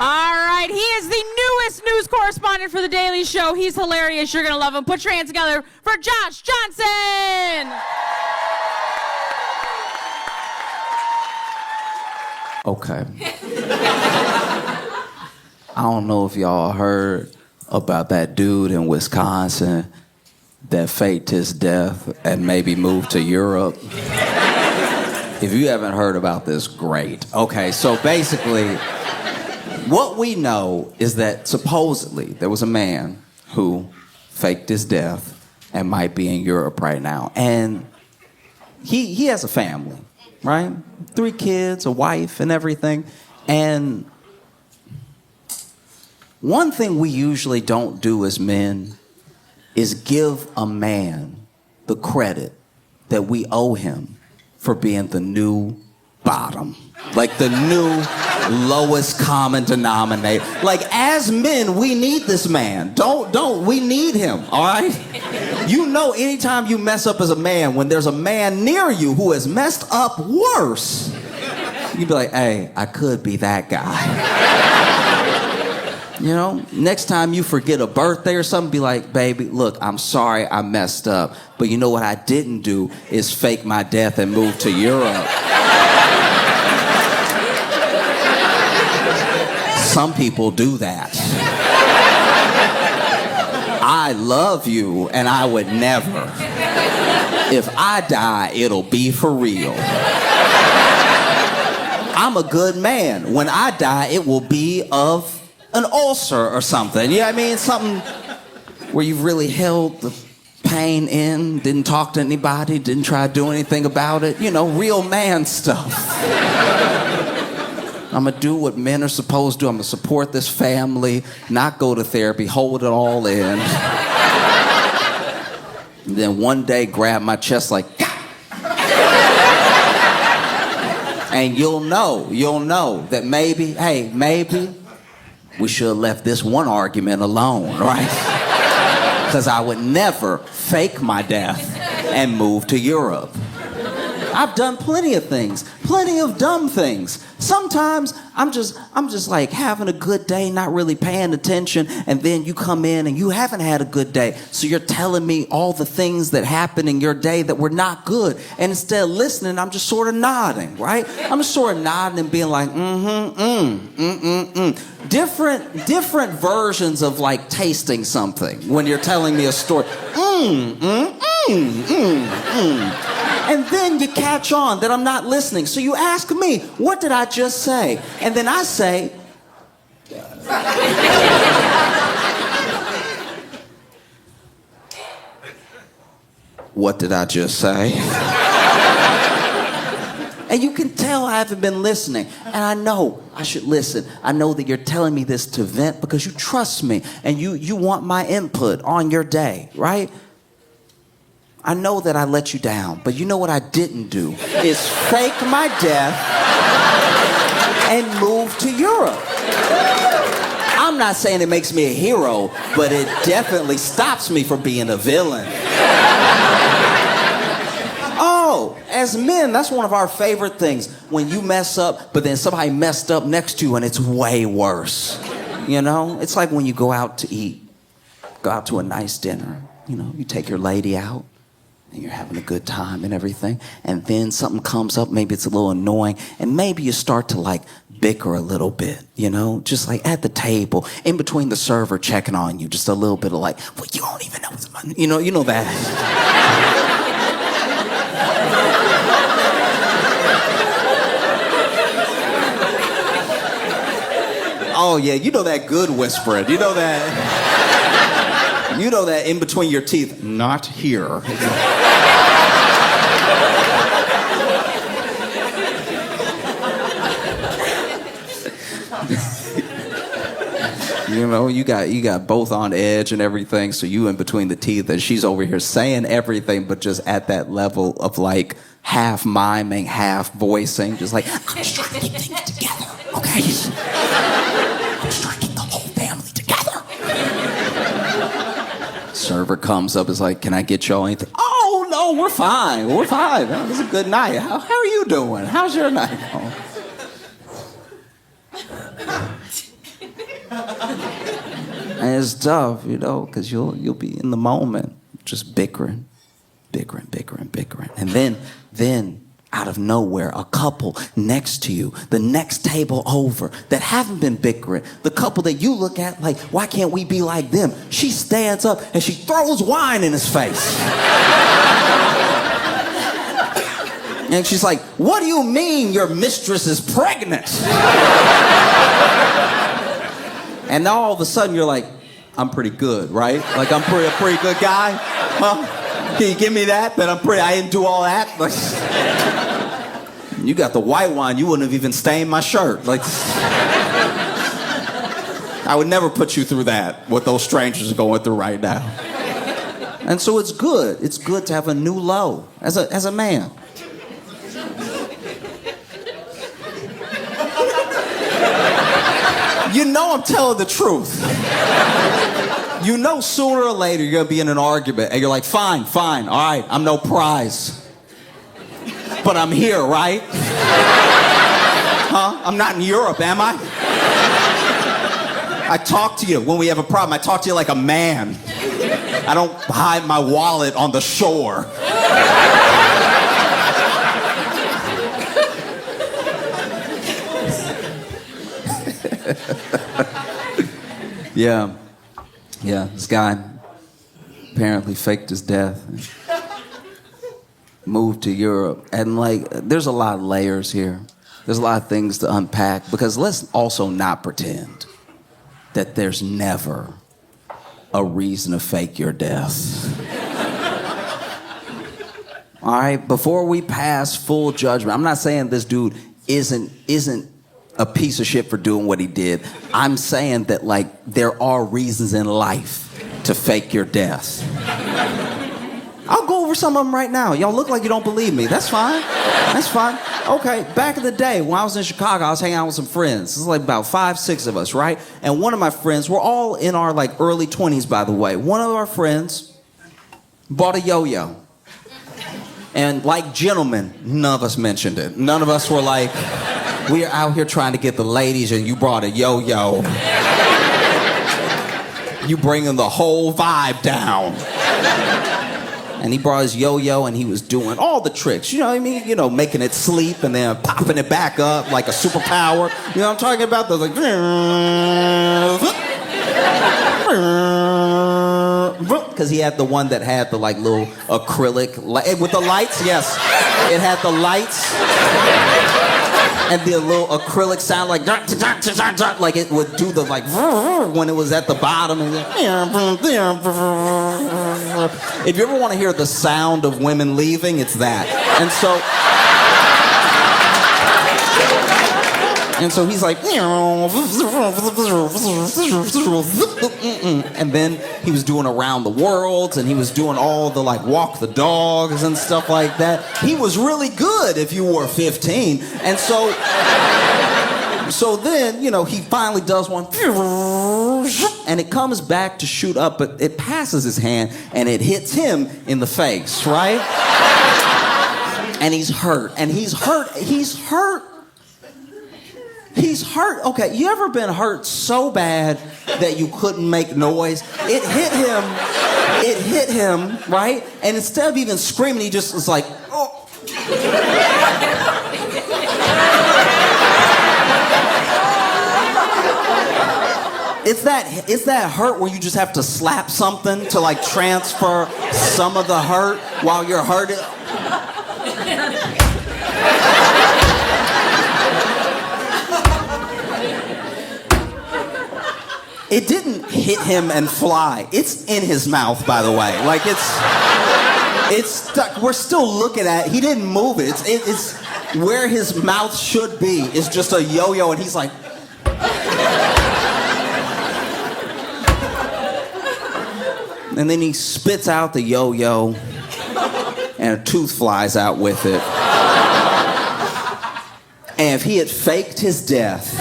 All right, he is the newest news correspondent for The Daily Show. He's hilarious. You're going to love him. Put your hands together for Josh Johnson. Okay. I don't know if y'all heard about that dude in Wisconsin that faked his death and maybe moved to Europe. If you haven't heard about this, great. Okay, so basically, what we know is that supposedly there was a man who faked his death and might be in Europe right now. And he has a family, right? 3 kids, a wife, and everything. And one thing we usually don't do as men is give a man the credit that we owe him for being the new bottom. Like the new lowest common denominator. Like, as men, we need this man. We need him, all right? You know, anytime you mess up as a man, when there's a man near you who has messed up worse, you'd be like, hey, I could be that guy. You know, next time you forget a birthday or something, be like, baby, look, I'm sorry I messed up. But you know what I didn't do is fake my death and move to Europe. Some people do that. I love you, and I would never. If I die, it'll be for real. I'm a good man. When I die, it will be of an ulcer or something. You know what I mean? Something where you've really held the pain in, didn't talk to anybody, didn't try to do anything about it. You know, real man stuff. I'm gonna do what men are supposed to do. I'm gonna support this family, not go to therapy, hold it all in. And then one day grab my chest like, and you'll know that maybe we should have left this one argument alone, right? Because I would never fake my death and move to Europe. I've done plenty of things, plenty of dumb things. Sometimes I'm just like having a good day, not really paying attention, and then you come in and you haven't had a good day. So you're telling me all the things that happened in your day that were not good. And instead of listening, I'm just sort of nodding, right? I'm just sort of nodding and being like, Different versions of like tasting something when you're telling me a story. And then you catch on that I'm not listening. So you ask me, what did I just say? And then I say, what did I just say? And you can tell I haven't been listening. And I know I should listen. I know that you're telling me this to vent because you trust me and you want my input on your day, right? I know that I let you down, but you know what I didn't do is fake my death and move to Europe. I'm not saying it makes me a hero, but it definitely stops me from being a villain. Oh, as men, that's one of our favorite things. When you mess up, but then somebody messed up next to you and it's way worse. You know? It's like when you go out to eat, go out to a nice dinner. You know, you take your lady out. And you're having a good time and everything, and then something comes up, maybe it's a little annoying, and maybe you start to like bicker a little bit, you know, just like at the table, in between the server checking on you, just a little bit of like, well, you don't even know what's money, you know that. Oh yeah, you know that good whispering, you know that. You know that in between your teeth, not here. You know, you got both on edge and everything, so you in between the teeth, and she's over here saying everything, but just at that level of like half miming, half voicing, just like, I'm just trying to keep things together, okay? I'm just trying to keep the whole family together. Server comes up, is like, can I get y'all anything? Oh, no, we're fine. We're fine. Oh, this is a good night. How are you doing? How's your night? Oh. And it's tough, you know, because you'll be in the moment just bickering. And then out of nowhere, a couple next to you, the next table over, that haven't been bickering, the couple that you look at like, why can't we be like them? She stands up and she throws wine in his face. And she's like, what do you mean your mistress is pregnant? And now all of a sudden you're like, I'm pretty good, right? Like I'm a pretty good guy? Huh? Can you give me that? I didn't do all that? Like, you got the white wine, you wouldn't have even stained my shirt. Like, I would never put you through that, what those strangers are going through right now. And so it's good. It's good to have a new low as a man. You know I'm telling the truth. You know sooner or later you're gonna be in an argument and you're like, fine, all right, I'm no prize. But I'm here, right? Huh? I'm not in Europe, am I? I talk to you when we have a problem. I talk to you like a man. I don't hide my wallet on the shore. Yeah, this guy apparently faked his death. Moved to Europe. And like, there's a lot of layers here. There's a lot of things to unpack, because let's also not pretend that there's never a reason to fake your death. All right, before we pass full judgment, I'm not saying this dude isn't a piece of shit for doing what he did. I'm saying that, like, there are reasons in life to fake your death. I'll go over some of them right now. Y'all look like you don't believe me. That's fine. Okay, back in the day, when I was in Chicago, I was hanging out with some friends. This is like about 5, 6 of us, right? And one of my friends, we're all in our like early 20s, by the way. One of our friends bought a yo-yo. And like gentlemen, none of us mentioned it. None of us were like, we're out here trying to get the ladies and you brought a yo-yo. You bringing the whole vibe down. And he brought his yo-yo and he was doing all the tricks. You know what I mean? You know, making it sleep and then popping it back up like a superpower. You know what I'm talking about? Those like... Because he had the one that had the like little acrylic... with the lights, yes. It had the lights. And the little acrylic sound like it would do the like when it was at the bottom. And if you ever want to hear the sound of women leaving, it's that. And so he's like, and then he was doing around the world, and he was doing all the like walk the dogs and stuff like that. He was really good if you were 15. And so then, you know, he finally does one, and it comes back to shoot up, but it passes his hand and it hits him in the face, right? And he's hurt. Okay, you ever been hurt so bad that you couldn't make noise? It hit him, right? And instead of even screaming, he just was like, oh. It's that hurt where you just have to slap something to like transfer some of the hurt while you're hurting. It didn't hit him and fly. It's in his mouth, by the way. Like it's stuck. We're still looking at it. He didn't move it. It's where his mouth should be. It's just a yo-yo, and he's like. And then he spits out the yo-yo, and a tooth flies out with it. And if he had faked his death,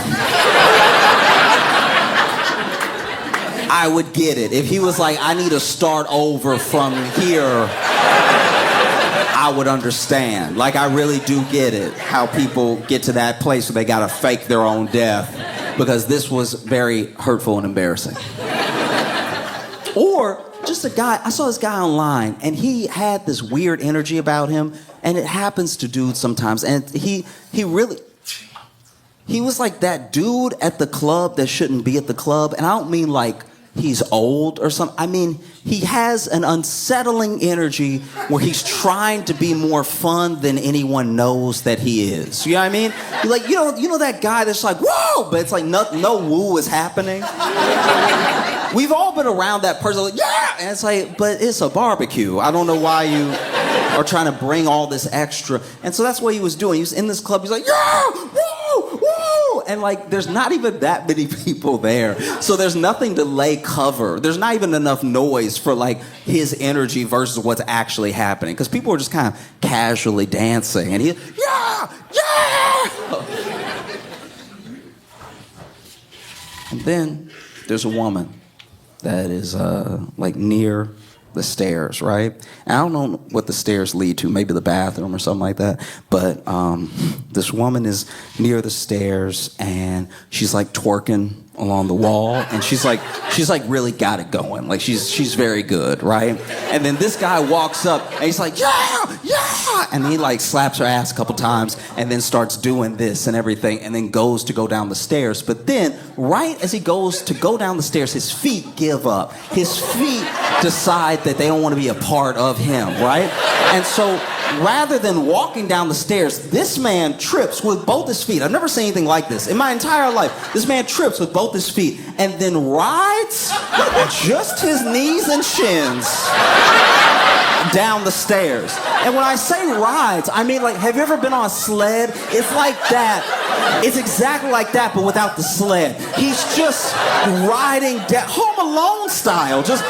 I would get it. If he was like, I need to start over from here, I would understand. Like, I really do get it, how people get to that place where they gotta fake their own death. because this was very hurtful and embarrassing. Or just a guy, I saw this guy online, and he had this weird energy about him, and it happens to dudes sometimes, and he was like that dude at the club that shouldn't be at the club, and I don't mean like he's old or something. I mean, he has an unsettling energy where he's trying to be more fun than anyone knows that he is. You know what I mean? You're like, you know that guy that's like, whoa, but it's like no woo is happening. We've all been around that person, like, yeah, and it's like, but it's a barbecue. I don't know why you are trying to bring all this extra. And so that's what he was doing. He was in this club. He's like, yeah, woo, woo, and like, there's not even that many people there, so there's nothing to lay cover. There's not even enough noise for like his energy versus what's actually happening, because people are just kind of casually dancing, and he, yeah, yeah. And then there's a woman that is like near the stairs, right? And I don't know what the stairs lead to, maybe the bathroom or something like that, but this woman is near the stairs, and she's like twerking along the wall, and she's like really got it going, like she's very good, right? And then this guy walks up, and he's like, yeah, yeah, and he like slaps her ass a couple times, and then starts doing this and everything, and then goes to go down the stairs. But then, right as he goes to go down the stairs, his feet give up. His feet decide that they don't want to be a part of him, right? And so, rather than walking down the stairs, this man trips with both his feet. I've never seen anything like this in my entire life. This man trips with both his feet and then rides just his knees and shins down the stairs. And when I say rides, I mean, like, have you ever been on a sled? It's like that. It's exactly like that, but without the sled. He's just riding down, Home Alone style, just...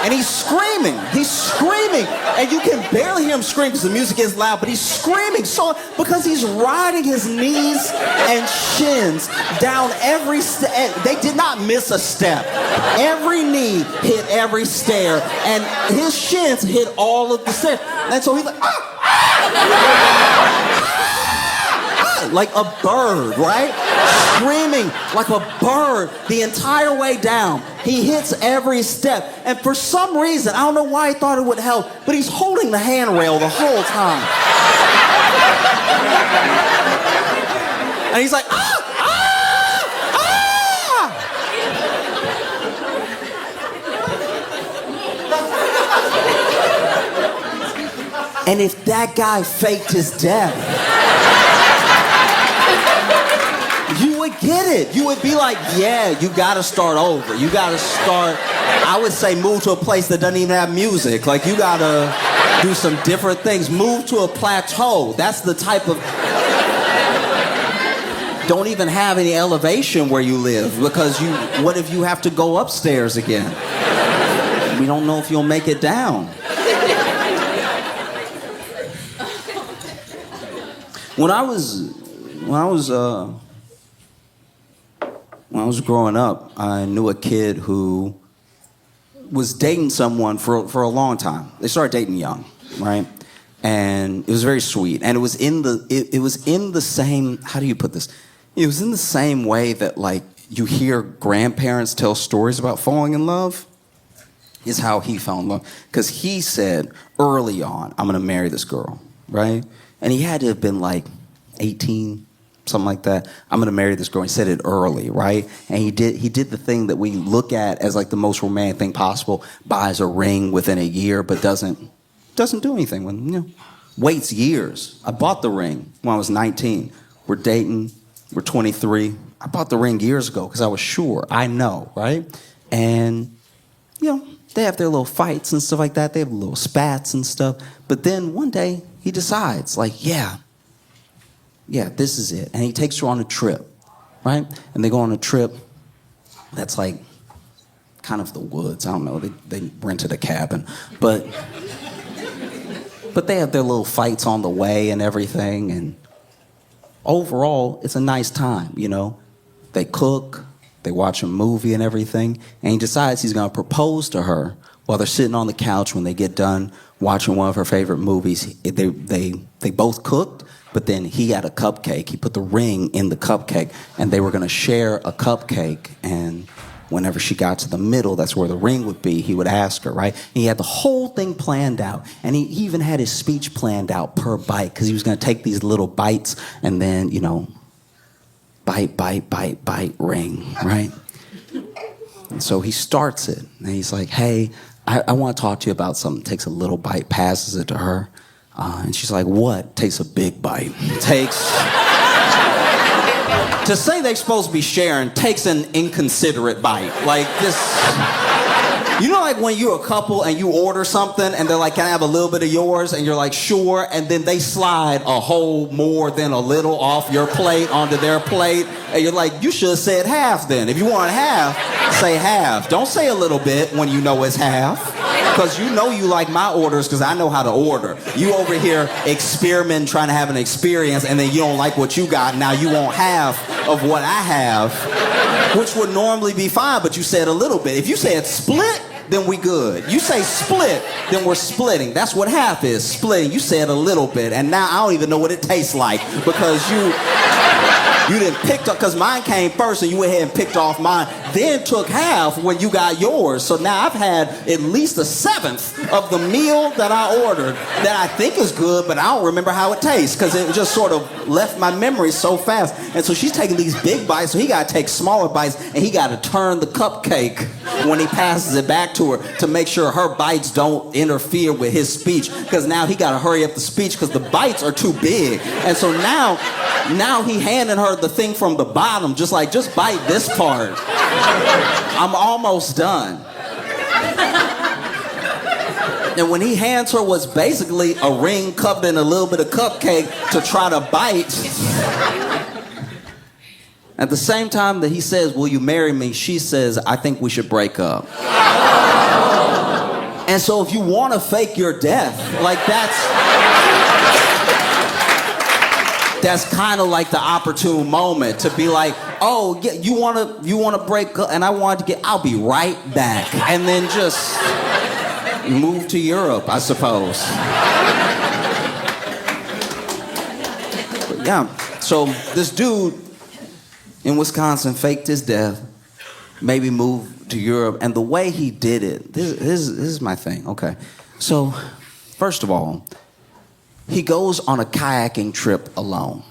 And he's screaming, and you can barely hear him scream because the music is loud, but he's screaming so because he's riding his knees and shins down every step. They did not miss a step. Every knee hit every stair, and his shins hit all of the stairs. And so he's like, like a bird, right? Screaming like a bird the entire way down. He hits every step. And for some reason, I don't know why he thought it would help, but he's holding the handrail the whole time. And he's like, And if that guy faked his death, you would get it. You would be like, yeah, you gotta start over. You gotta start, I would say move to a place that doesn't even have music. Like, you gotta do some different things. Move to a plateau. That's the type of... Don't even have any elevation where you live, because what if you have to go upstairs again? We don't know if you'll make it down. When I was growing up, I knew a kid who was dating someone for a long time. They started dating young, right? And it was very sweet. And it was in the same, how do you put this? It was in the same way that, like, you hear grandparents tell stories about falling in love, is how he fell in love. Because he said early on, I'm going to marry this girl, right? And he had to have been like 18, something like that. I'm going to marry this girl. He said it early, right? And he did the thing that we look at as like the most romantic thing possible, buys a ring within a year, but doesn't do anything with, waits years. I bought the ring when I was 19. We're dating, we're 23. I bought the ring years ago because I was sure, I know, right? And, they have their little fights and stuff like that. They have little spats and stuff. But then one day, he decides, like, yeah, this is it. And he takes her on a trip, right? And they go on a trip that's like kind of the woods. I don't know. They rented a cabin. But they have their little fights on the way and everything. And overall, it's a nice time, They cook. They watch a movie and everything, and he decides he's going to propose to her while they're sitting on the couch when they get done watching one of her favorite movies. They both cooked, But then he had a cupcake. He put the ring in the cupcake, and they were going to share a cupcake. And whenever she got to the middle, that's where the ring would be, he would ask her, right? And he had the whole thing planned out. And he even had his speech planned out per bite, because he was going to take these little bites and then, bite, bite, bite, bite, ring, right? And so he starts it. And he's like, hey, I want to talk to you about something. Takes a little bite, passes it to her. And she's like, what? Takes a big bite. To say they're supposed to be sharing takes an inconsiderate bite. Like this, like when you're a couple and you order something and they're like, can I have a little bit of yours? And you're like, sure. And then they slide a whole more than a little off your plate onto their plate. And you're like, you should have said half then. If you want half, say half. Don't say a little bit when you know it's half. Because you like my orders because I know how to order. You over here experimenting, trying to have an experience, and then you don't like what you got. Now you want half of what I have, which would normally be fine, but you said a little bit. If you said split, then we good. You say split, then we're splitting. That's what half is, splitting. You said a little bit, and now I don't even know what it tastes like because you didn't pick up, because mine came first and you went ahead and picked off mine, then took half when you got yours. So now I've had at least a seventh of the meal that I ordered that I think is good, but I don't remember how it tastes because it just sort of left my memory so fast. And so she's taking these big bites, so he got to take smaller bites, and he got to turn the cupcake when he passes it back to her to make sure her bites don't interfere with his speech, because now he got to hurry up the speech because the bites are too big. And so now he handing her the thing from the bottom, just bite this part. I'm almost done. And when he hands her what's basically a ring covered in a little bit of cupcake to try to bite, at the same time that he says, will you marry me, she says, I think we should break up. And so if you want to fake your death, that's kind of like the opportune moment to be like, oh, yeah, you want to break up, and I want to I'll be right back. And then just move to Europe, I suppose. But yeah, so this dude in Wisconsin faked his death, maybe moved to Europe, and the way he did it, this is my thing, okay. So, first of all, he goes on a kayaking trip alone,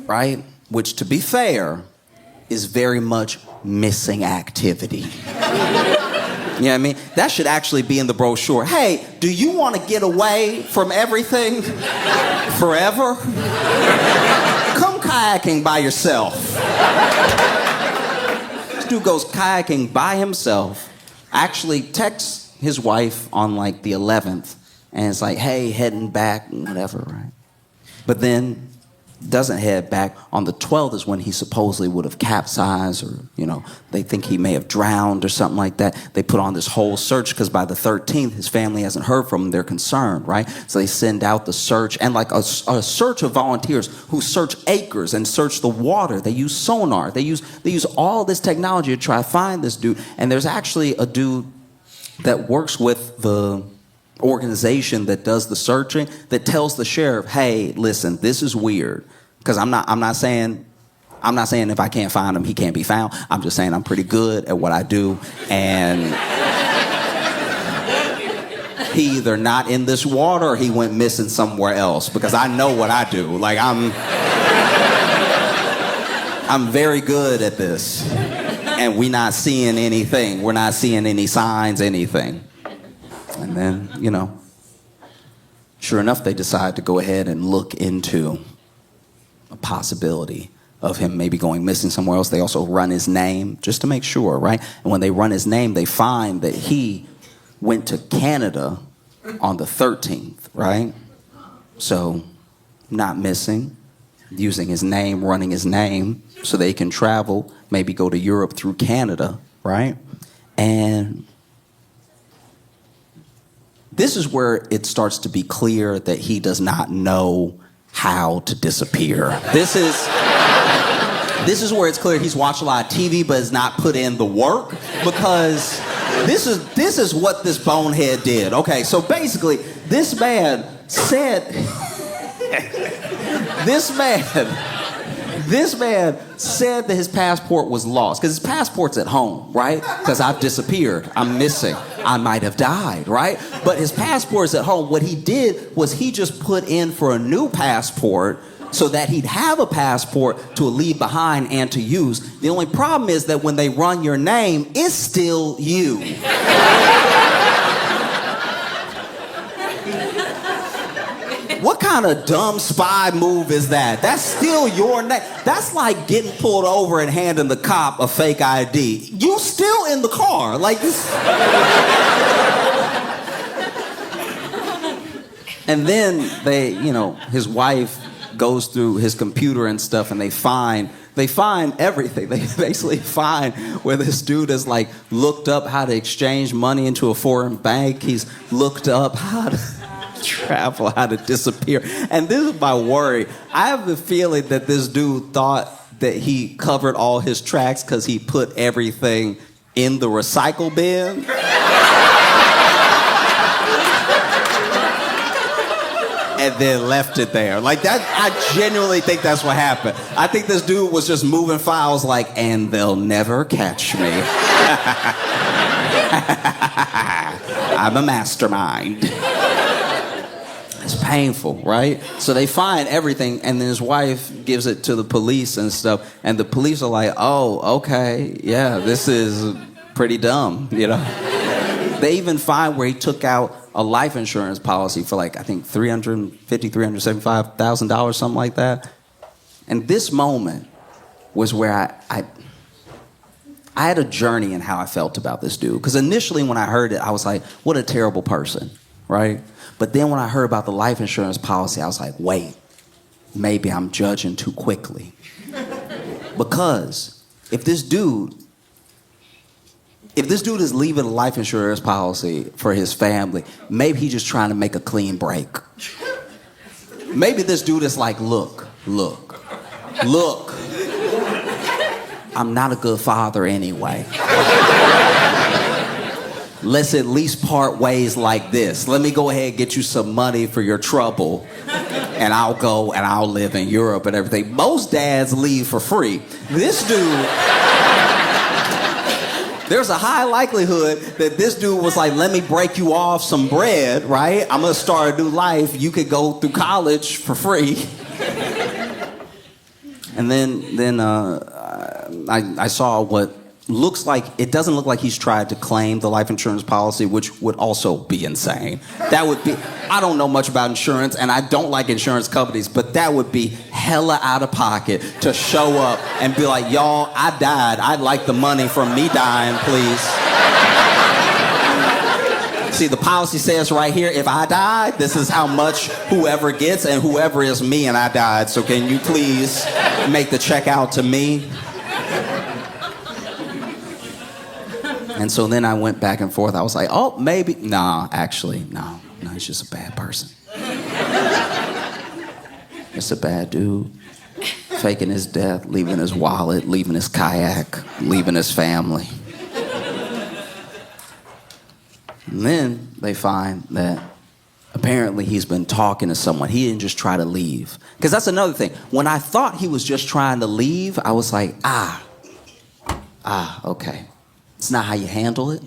right? Which, to be fair, is very much missing activity. You know what I mean? That should actually be in the brochure. Hey, do you want to get away from everything forever? Come kayaking by yourself. This dude goes kayaking by himself, actually texts his wife on the 11th, and it's like, hey, heading back, whatever, right? But then doesn't head back. On the 12th is when he supposedly would have capsized, or, they think he may have drowned or something like that. They put on this whole search because by the 13th, his family hasn't heard from him. They're concerned, right? So they send out the search, and a search of volunteers who search acres and search the water. They use sonar. They use all this technology to try to find this dude. And there's actually a dude that works with the organization that does the searching that tells the sheriff, hey, listen, this is weird, because I'm not saying if I can't find him he can't be found. I'm just saying I'm pretty good at what I do, and he either not in this water or he went missing somewhere else, because I know what I do. I'm very good at this, and we're not seeing anything. We're not seeing any signs, anything. And then, sure enough, they decide to go ahead and look into a possibility of him maybe going missing somewhere else. They also run his name just to make sure, right? And when they run his name, they find that he went to Canada on the 13th, right? So, not missing, using his name, running his name so they can travel, maybe go to Europe through Canada, right? And this is where it starts to be clear that he does not know how to disappear. This is where it's clear he's watched a lot of TV but has not put in the work, because this is what this bonehead did. Okay, so basically, this man said This man said that his passport was lost because his passport's at home, right? Because I've disappeared, I'm missing, I might have died, right? But his passport's at home. What he did was he just put in for a new passport so that he'd have a passport to leave behind and to use. The only problem is that when they run your name, it's still you. What kind of dumb spy move is that? That's still your name. That's like getting pulled over and handing the cop a fake ID. You still in the car. Like this. And then his wife goes through his computer and stuff, and they find everything. They basically find where this dude has like looked up how to exchange money into a foreign bank. He's looked up how to travel, how to disappear. And this is my worry. I have the feeling that this dude thought that he covered all his tracks because he put everything in the recycle bin. And then left it there. Like that, I genuinely think that's what happened. I think this dude was just moving files like, and they'll never catch me. I'm a mastermind. It's painful, right? So they find everything, and then his wife gives it to the police and stuff, and the police are like, oh, okay, yeah, this is pretty dumb, They even find where he took out a life insurance policy for like, I think $375,000, something like that. And this moment was where I had a journey in how I felt about this dude. Because initially when I heard it, I was like, what a terrible person, right? But then when I heard about the life insurance policy, I was like, wait, maybe I'm judging too quickly. Because if this dude is leaving a life insurance policy for his family, maybe he's just trying to make a clean break. Maybe this dude is like, look. I'm not a good father anyway. Let's at least part ways like this. Let me go ahead and get you some money for your trouble, and I'll go and I'll live in Europe and everything. Most dads leave for free. This dude... There's a high likelihood that this dude was like, let me break you off some bread, right? I'm going to start a new life. You could go through college for free. And then I saw what it doesn't look like he's tried to claim the life insurance policy, which would also be insane. That would be, I don't know much about insurance, and I don't like insurance companies, but that would be hella out of pocket to show up and be like, y'all, I died. I'd like the money from me dying, please. See, the policy says right here, if I died, this is how much whoever gets, and whoever is me and I died. So can you please make the check out to me? And so then I went back and forth. I was like, oh, maybe. Nah, actually, no, he's just a bad person. Just a bad dude. Faking his death, leaving his wallet, leaving his kayak, leaving his family. And then they find that apparently he's been talking to someone. He didn't just try to leave. Because that's another thing. When I thought he was just trying to leave, I was like, okay. It's not how you handle it.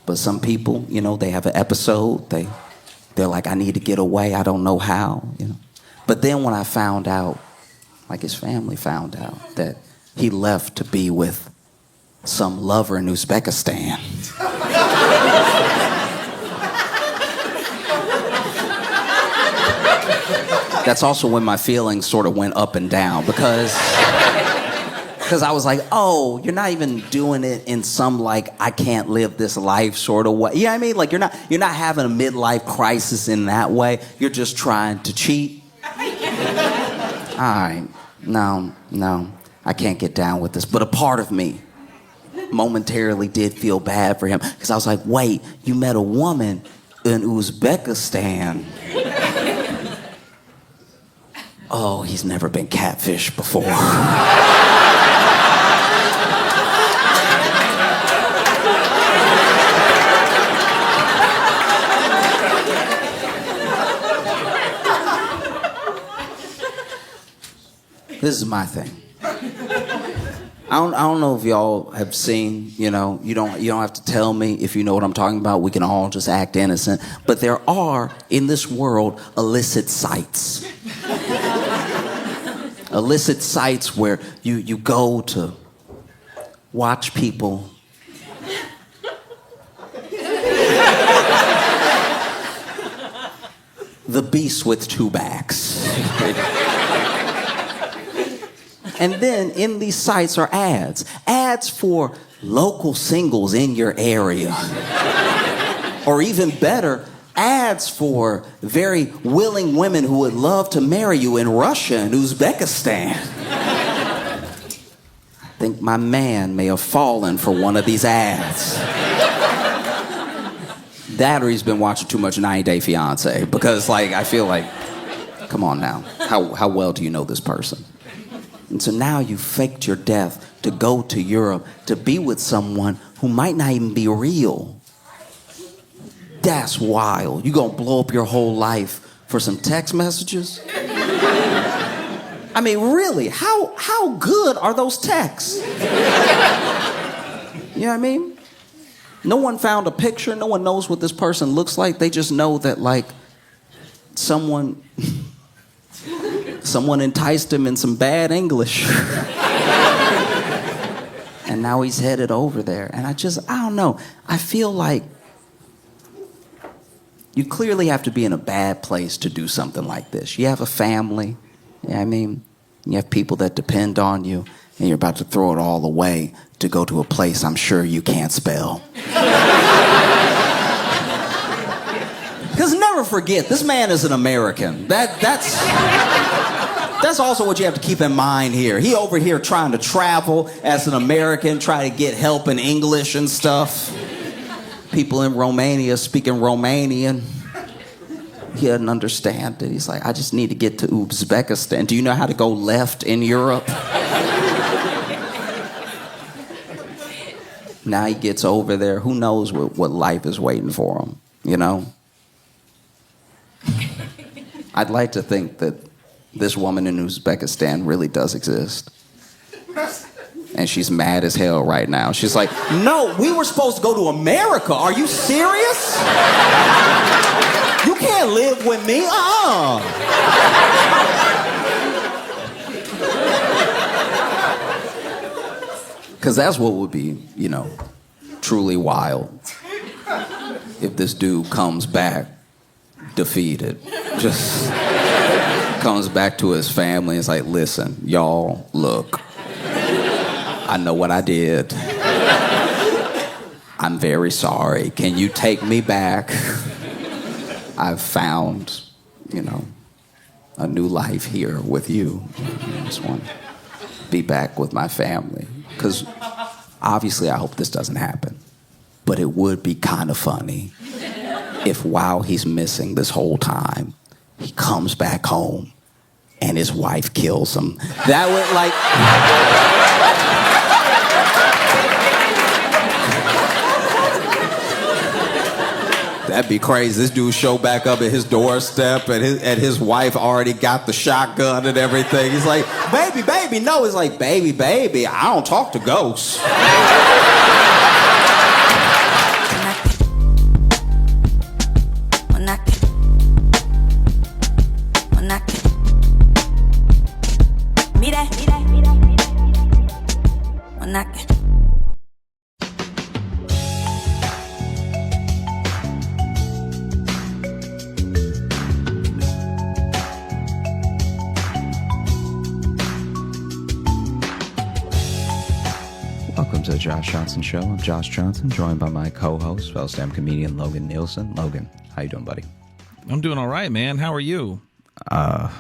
But some people, they have an episode. They're like, I need to get away. I don't know how, But then when I found out, like his family found out, that he left to be with some lover in Uzbekistan. That's also when my feelings sort of went up and down because I was like, oh, you're not even doing it in some like I can't live this life sort of way. You know what I mean? Like you're not having a midlife crisis in that way. You're just trying to cheat. All right, no, I can't get down with this. But a part of me momentarily did feel bad for him because I was like, wait, you met a woman in Uzbekistan. Oh, he's never been catfished before. This is my thing. I don't know if y'all have seen, you don't have to tell me if you know what I'm talking about. We can all just act innocent. But there are, in this world, illicit sites. Illicit sites where you go to watch people the beast with two backs. And then in these sites are ads. Ads for local singles in your area. Or even better, ads for very willing women who would love to marry you in Russia and Uzbekistan. I think my man may have fallen for one of these ads. That or he's been watching too much 90 Day Fiance. Because, I feel like, come on now. How well do you know this person? And so now you faked your death to go to Europe to be with someone who might not even be real. That's wild. You gonna blow up your whole life for some text messages? I mean, really, how good are those texts? You know what I mean? No one found a picture. No one knows what this person looks like. They just know that, someone enticed him in some bad English. And now he's headed over there. And I don't know. I feel like you clearly have to be in a bad place to do something like this. You have a family, you know what I mean? You have people that depend on you, and you're about to throw it all away to go to a place I'm sure you can't spell. Because never forget, this man is an American. That's also what you have to keep in mind here. He over here trying to travel as an American, try to get help in English and stuff. People in Romania speaking Romanian. He doesn't understand it. He's like, I just need to get to Uzbekistan. Do you know how to go left in Europe? Now he gets over there. Who knows what life is waiting for him, you know? I'd like to think that this woman in Uzbekistan really does exist. And she's mad as hell right now. She's like, no, we were supposed to go to America. Are you serious? You can't live with me. Because that's what would be, truly wild. If this dude comes back defeated. Just comes back to his family and is like, listen, y'all, look. I know what I did. I'm very sorry. Can you take me back? I've found, a new life here with you. I just want to be back with my family. Because obviously I hope this doesn't happen. But it would be kind of funny if while he's missing this whole time, he comes back home and his wife kills him. That would that'd be crazy. This dude show back up at his doorstep and his wife already got the shotgun and everything. He's like, baby, no. He's like, baby, I don't talk to ghosts. Welcome to the Josh Johnson Show. I'm Josh Johnson, joined by my co-host, fellow stand-up comedian Logan Nielsen. Logan, how you doing, buddy? I'm doing all right, man. How are you? I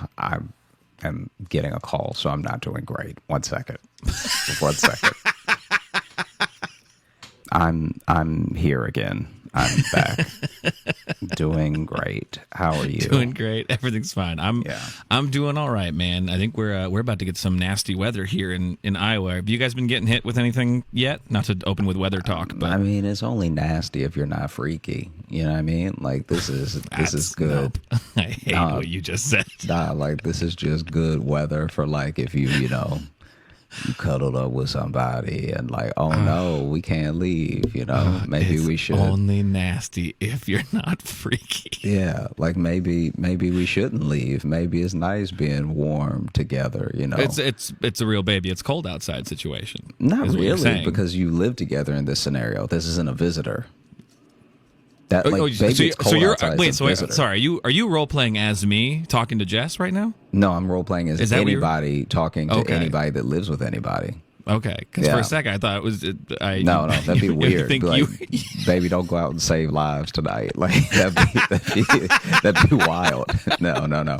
am getting a call, so I'm not doing great. 1 second. 1 second. I'm here again. I'm back. Doing great. How are you? Doing great. Everything's fine. Yeah. I'm doing all right, man. I think we're about to get some nasty weather here in Iowa. Have you guys been getting hit with anything yet? Not to open with weather talk, but I mean, it's only nasty if you're not freaky. You know what I mean? Like this is good. Nope. I hate what you just said. Nah, like this is just good weather for like if you know you cuddled up with somebody and like, oh no, we can't leave, maybe we should. Only nasty if you're not freaky. Yeah, like maybe we shouldn't leave. Maybe it's nice being warm together, It's a real baby. It's cold outside situation. Not really, because you live together in this scenario. This isn't a visitor. That Sorry, are you role playing as me talking to Jess right now? No, I'm role playing as anybody talking to anybody that lives with anybody. Okay, because for a second I thought it was. No, that'd be weird. Baby, don't go out and save lives tonight. Like that'd be wild. No.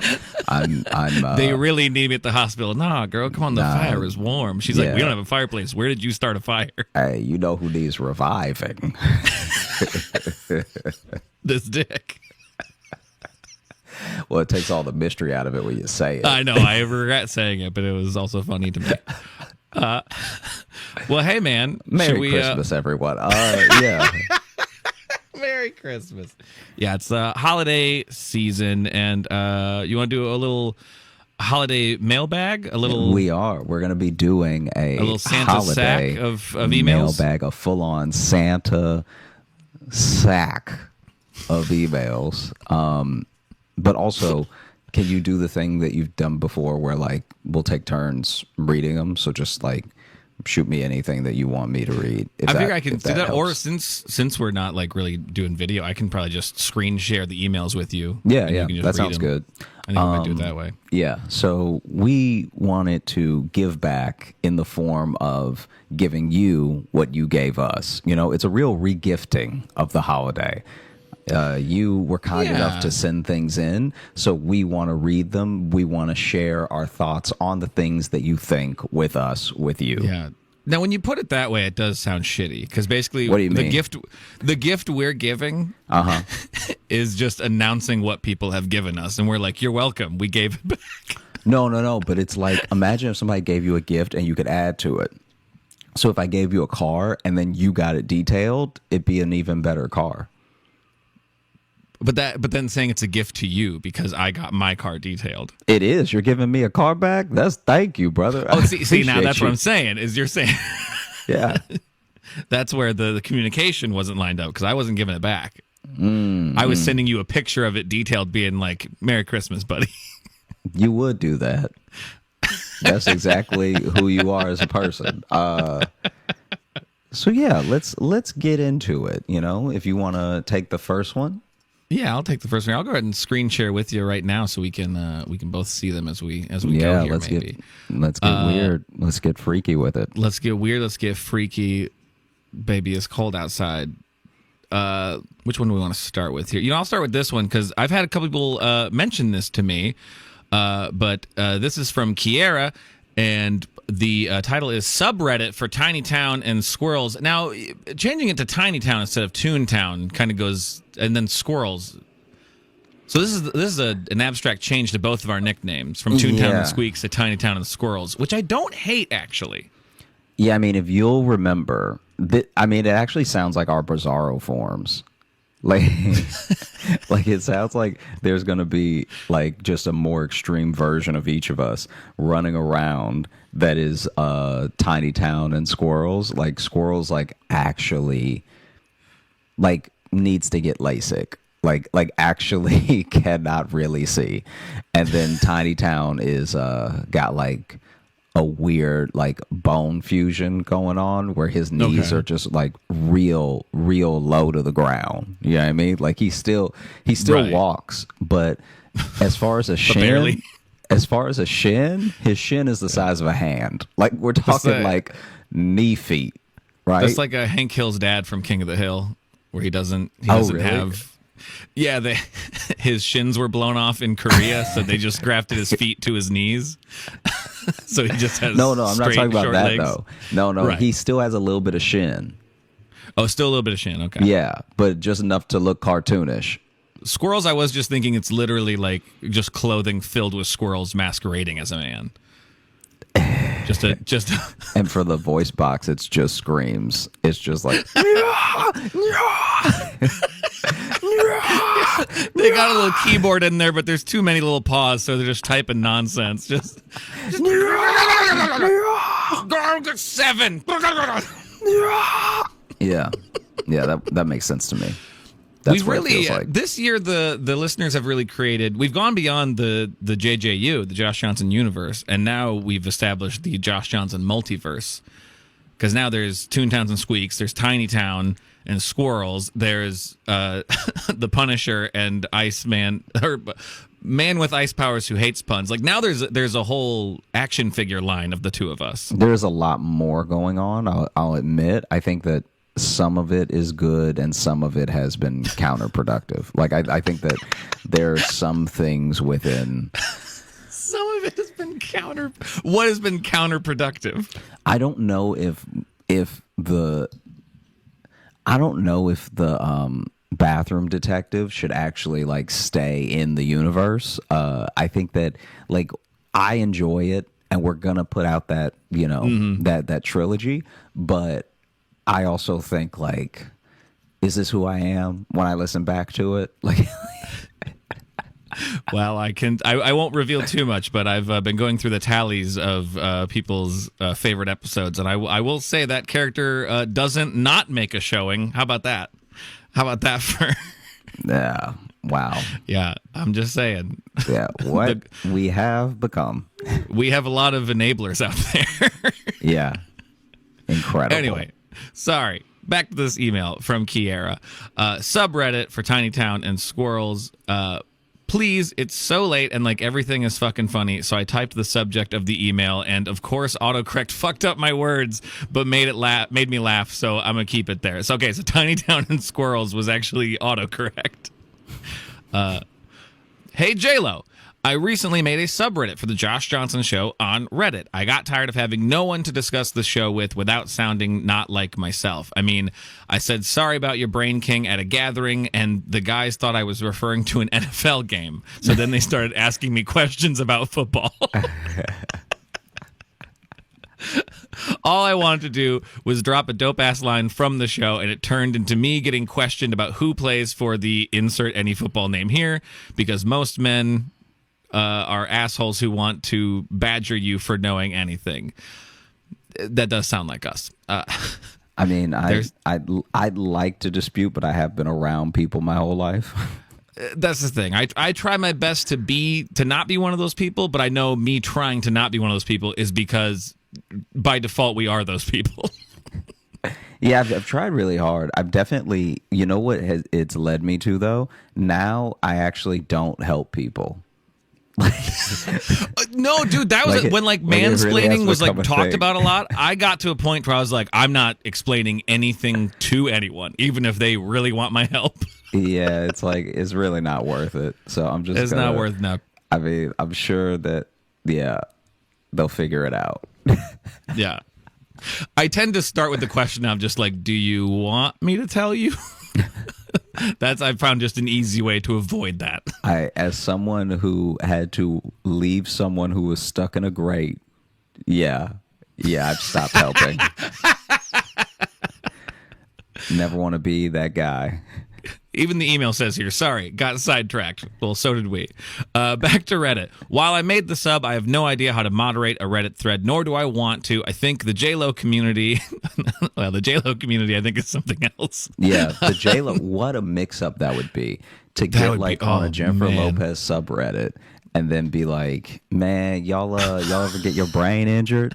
I'm. They really need me at the hospital. Nah, girl, come on. The fire is warm. She's like, we don't have a fireplace. Where did you start a fire? Hey, you know who needs reviving? This dick. Well, it takes all the mystery out of it when you say it. I know. I regret saying it, but it was also funny to me. Well, hey, man. Merry Christmas, everyone. Yeah. Merry Christmas. Yeah, it's holiday season, and you want to do a little holiday mailbag? We are. We're going to be doing a little Santa holiday sack of emails? Mailbag, a full-on Santa sack of emails. But also, can you do the thing that you've done before where, like, we'll take turns reading them? So just, like, shoot me anything that you want me to read. I figure I can do that. Or since we're not, like, really doing video, I can probably just screen share the emails with you. Yeah, that sounds good. I think I might do it that way. Yeah, so we wanted to give back in the form of giving you what you gave us. It's a real regifting of the holiday. You were kind enough to send things in, so we want to read them. We want to share our thoughts on the things that you think with us, with you. Yeah. Now, when you put it that way, it does sound shitty because basically, what do you mean? The gift we're giving, is just announcing what people have given us, and we're like, "You're welcome. We gave it back." No. But it's like, imagine if somebody gave you a gift and you could add to it. So if I gave you a car and then you got it detailed, it'd be an even better car. But then saying it's a gift to you because I got my car detailed. It is. You're giving me a car back? Thank you, brother. Oh, see now that's what I'm saying, is you're saying. Yeah. That's where the communication wasn't lined up because I wasn't giving it back. I was sending you a picture of it detailed being like, Merry Christmas, buddy. You would do that. That's exactly who you are as a person. So yeah, let's get into it. If you want to take the first one. Yeah, I'll take the first one. I'll go ahead and screen share with you right now so we can both see them as we go here. Let's get weird. Let's get freaky with it. Let's get weird. Let's get freaky. Baby, it's cold outside. Which one do we want to start with here? I'll start with this one because I've had a couple people mention this to me. But this is from Kiera, and the title is Subreddit for Tiny Town and Squirrels. Now, changing it to Tiny Town instead of Toontown kind of goes, and then Squirrels. So this is an abstract change to both of our nicknames from Toontown and Squeaks to Tiny Town and Squirrels, which I don't hate actually. Yeah, I mean, if you'll remember, it actually sounds like our Bizarro forms. Like it sounds like there's going to be like just a more extreme version of each of us running around that is Tiny Town and Squirrels. Like Squirrels like actually like needs to get LASIK. Like actually cannot really see. And then Tiny Town is got like a weird like bone fusion going on where his knees are just like real low to the ground. You know what I mean? Like he still right. walks, but as far as a shin, his shin is the size of a hand. Like we're talking like knee feet, right? That's like a Hank Hill's dad from King of the Hill, where he doesn't really? have. Yeah, his shins were blown off in Korea, so they just grafted his feet to his knees. So he just has no. I'm not talking about that legs. though. No. Right. He still has a little bit of shin. Oh, still a little bit of shin. Okay. Yeah, but just enough to look cartoonish. Squirrels, I was just thinking it's literally like just clothing filled with squirrels masquerading as a man. Just And for the voice box, it's just screams. It's just like they got a little keyboard in there, but there's too many little paws, so they're just typing nonsense. Just 7. yeah, that makes sense to me. That's We've what it really feels like. this year the listeners have really created. We've gone beyond the JJU, the Josh Johnson universe, and now we've established the Josh Johnson multiverse. Because now there's Toontowns and Squeaks, there's Tiny Town and Squirrels, there's the Punisher and Iceman, or Man with Ice Powers who hates puns. Like now there's a whole action figure line of the two of us. There's a lot more going on. I'll admit. I think that some of it is good and some of it has been counterproductive. Like I think that there are some things within. Some of it has been What has been counterproductive? I don't know if the bathroom detective should actually like stay in the universe. I think that like I enjoy it, and we're gonna put out that that trilogy, but I also think like, is this who I am when I listen back to it? Like. Well, I won't reveal too much, but I've been going through the tallies of people's favorite episodes, and I will say that character doesn't not make a showing. How about that? How about that for? Yeah. Wow. Yeah, I'm just saying. Yeah. What we have become. We have a lot of enablers out there. Yeah. Incredible. Anyway, sorry. Back to this email from Kiera. Subreddit for Tiny Town and Squirrels. Please, it's so late and like everything is fucking funny. So I typed the subject of the email, and of course autocorrect fucked up my words, but made me laugh. So I'm gonna keep it there. So okay, so Tiny Town and Squirrels was actually autocorrect. Hey J-Lo, I recently made a subreddit for the Josh Johnson Show on Reddit. I got tired of having no one to discuss the show with without sounding not like myself. I mean, I said sorry about your brain king at a gathering, and the guys thought I was referring to an NFL game. So then they started asking me questions about football. All I wanted to do was drop a dope-ass line from the show, and it turned into me getting questioned about who plays for the insert any football name here, because most men are assholes who want to badger you for knowing anything. That does sound like us. I mean, I'd like to dispute, but I have been around people my whole life. That's the thing. I try my best to not be one of those people, but I know me trying to not be one of those people is because by default we are those people. Yeah, I've tried really hard. I've definitely, you know what it's led me to though? Now I actually don't help people. No, dude, that was when like mansplaining really was like talked thing. about a lot. I got to a point where I was like, I'm not explaining anything to anyone, even if they really want my help. Yeah, it's like it's really not worth it. So I'm just not worth enough. I mean, I'm sure that they'll figure it out. Yeah. I tend to start with the question of just like, do you want me to tell you? I found just an easy way to avoid that. As someone who had to leave someone who was stuck in a grate, I've stopped helping. Never want to be that guy. Even the email says here, sorry, got sidetracked. Well, so did we. Back to Reddit. While I made the sub, I have no idea how to moderate a Reddit thread, nor do I want to. I think the J-Lo community, well, the J-Lo community, I think is something else. Yeah, the J-Lo, what a mix-up that would be. To get like on a Jennifer Lopez subreddit and then be like, man, y'all ever get your brain injured?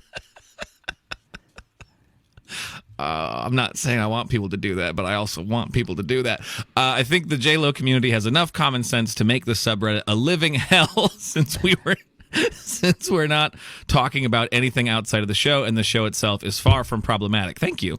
I'm not saying I want people to do that, but I also want people to do that. I think the J-Lo community has enough common sense to make the subreddit a living hell since we're not talking about anything outside of the show, and the show itself is far from problematic. Thank you.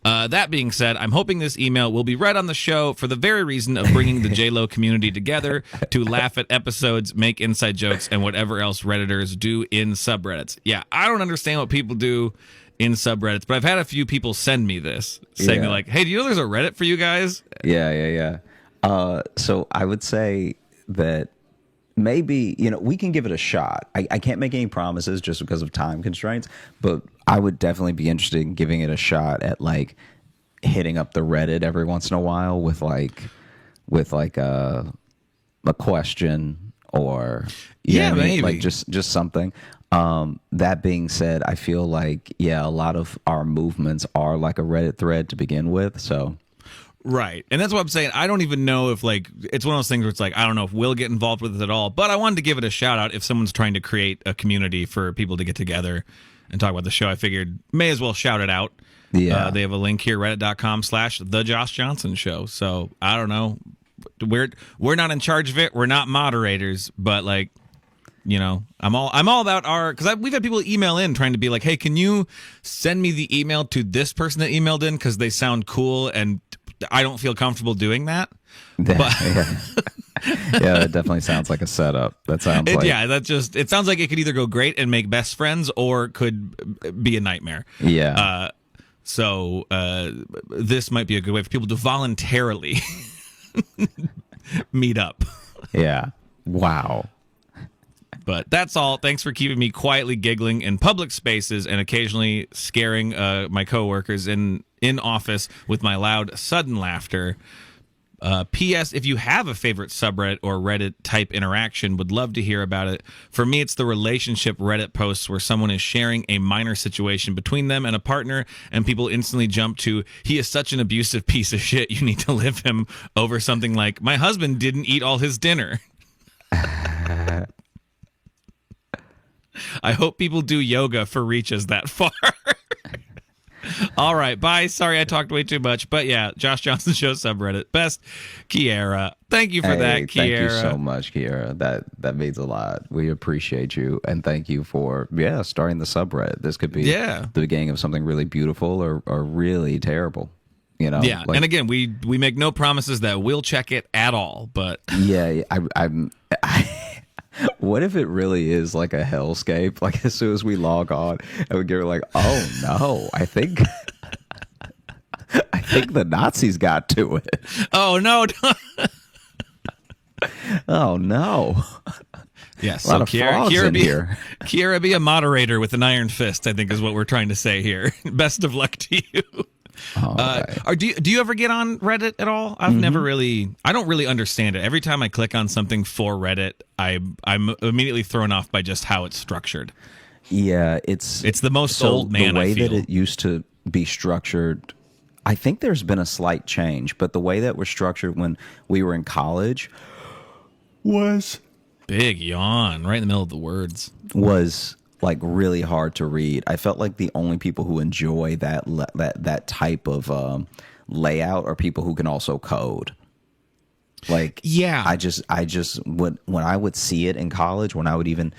That being said, I'm hoping this email will be read on the show for the very reason of bringing the J-Lo community together to laugh at episodes, make inside jokes, and whatever else Redditors do in subreddits. Yeah, I don't understand what people do in subreddits, but I've had a few people send me this saying they're like, hey, do you know there's a Reddit for you guys? Yeah. So I would say that maybe, we can give it a shot. I can't make any promises just because of time constraints, but I would definitely be interested in giving it a shot at like hitting up the Reddit every once in a while with a question or maybe like just something. That being said, I feel like a lot of our movements are like a Reddit thread to begin with, so right. And that's what I'm saying. I don't even know if like it's one of those things where it's like I don't know if we'll get involved with it at all, but I wanted to give it a shout out if someone's trying to create a community for people to get together and talk about the show. I figured may as well shout it out. Yeah. They have a link here, reddit.com/The Josh Johnson Show. So I don't know. We're not in charge of it. We're not moderators, but like, I'm all about our, because we've had people email in trying to be like, hey, can you send me the email to this person that emailed in because they sound cool and I don't feel comfortable doing that. But that definitely sounds like a setup. That sounds like it sounds like it could either go great and make best friends or could be a nightmare. Yeah. So this might be a good way for people to voluntarily meet up. Yeah. Wow. But that's all. Thanks for keeping me quietly giggling in public spaces and occasionally scaring my coworkers in office with my loud, sudden laughter. P.S. If you have a favorite subreddit or Reddit type interaction, would love to hear about it. For me, it's the relationship Reddit posts where someone is sharing a minor situation between them and a partner, and people instantly jump to, he is such an abusive piece of shit, you need to live him, over something like, my husband didn't eat all his dinner. I hope people do yoga for reaches that far. All right, bye. Sorry I talked way too much. But yeah, Josh Johnson Show subreddit. Best, Kiera. Thank you for that, Kiera. Thank you so much, Kiera. That means a lot. We appreciate you. And thank you for, starting the subreddit. This could be the beginning of something really beautiful or really terrible. Yeah, like, and again, we make no promises that we'll check it at all. But yeah, I'm what if it really is like a hellscape? Like as soon as we log on and we get like, oh no, I think the Nazis got to it. Oh no. Oh no. Yes, a lot of frogs in here. Kiera, be a moderator with an iron fist, I think is what we're trying to say here. Best of luck to you. Do you ever get on Reddit at all? I've never really. I don't really understand it. Every time I click on something for Reddit, I'm immediately thrown off by just how it's structured. Yeah, it's the most old man. The way I feel. that it used to be structured, I think there's been a slight change, but the way that was structured when we were in college was big yawn right in the middle of the words. Was like really hard to read. I felt like the only people who enjoy that type of layout are people who can also code. Like, yeah, I just would, when I would see it in college, when I would even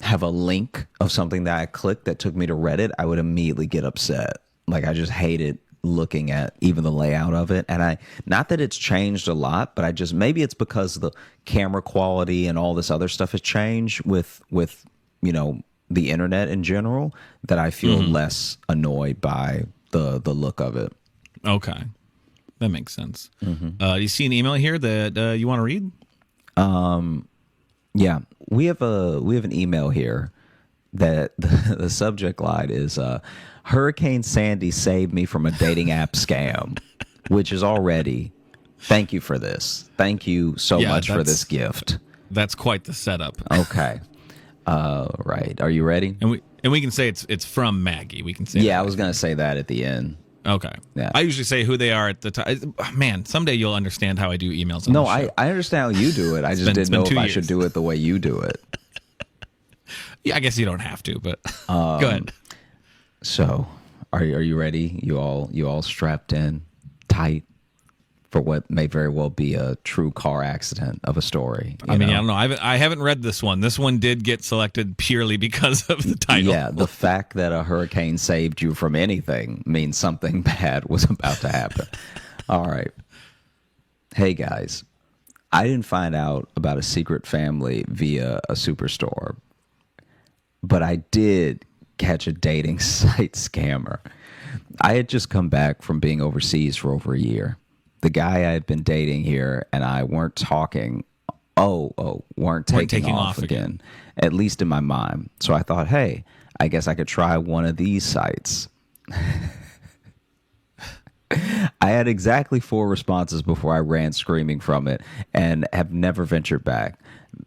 have a link of something that I clicked that took me to Reddit, I would immediately get upset. Like, I just hated looking at even the layout of it. And not that it's changed a lot, but maybe it's because the camera quality and all this other stuff has changed with the internet in general, that I feel less annoyed by the look of it. Okay, that makes sense. Do you see an email here that you want to read? Yeah, we have an email here that the subject line is Hurricane Sandy saved me from a dating app scam, which is already, thank you for this. Thank you so much for this gift. That's quite the setup. Okay. Right. Are you ready? And we can say it's from Maggie. We can say I was gonna say that at the end. Okay. Yeah. I usually say who they are at the time. Man, someday you'll understand how I do emails. No, I understand how you do it. I just didn't know if I should do it the way you do it. Yeah, I guess you don't have to, but go ahead. So, are you ready? You all strapped in tight for what may very well be a true car accident of a story. I mean, I don't know. I haven't read this one. This one did get selected purely because of the title. Yeah, the fact that a hurricane saved you from anything means something bad was about to happen. All right. Hey, guys. I didn't find out about a secret family via a superstore, but I did catch a dating site scammer. I had just come back from being overseas for over a year. the guy I had been dating here and I weren't talking. Weren't taking off again, at least in my mind. So I thought, hey, I guess I could try one of these sites. I had exactly 4 responses before I ran screaming from it and have never ventured back.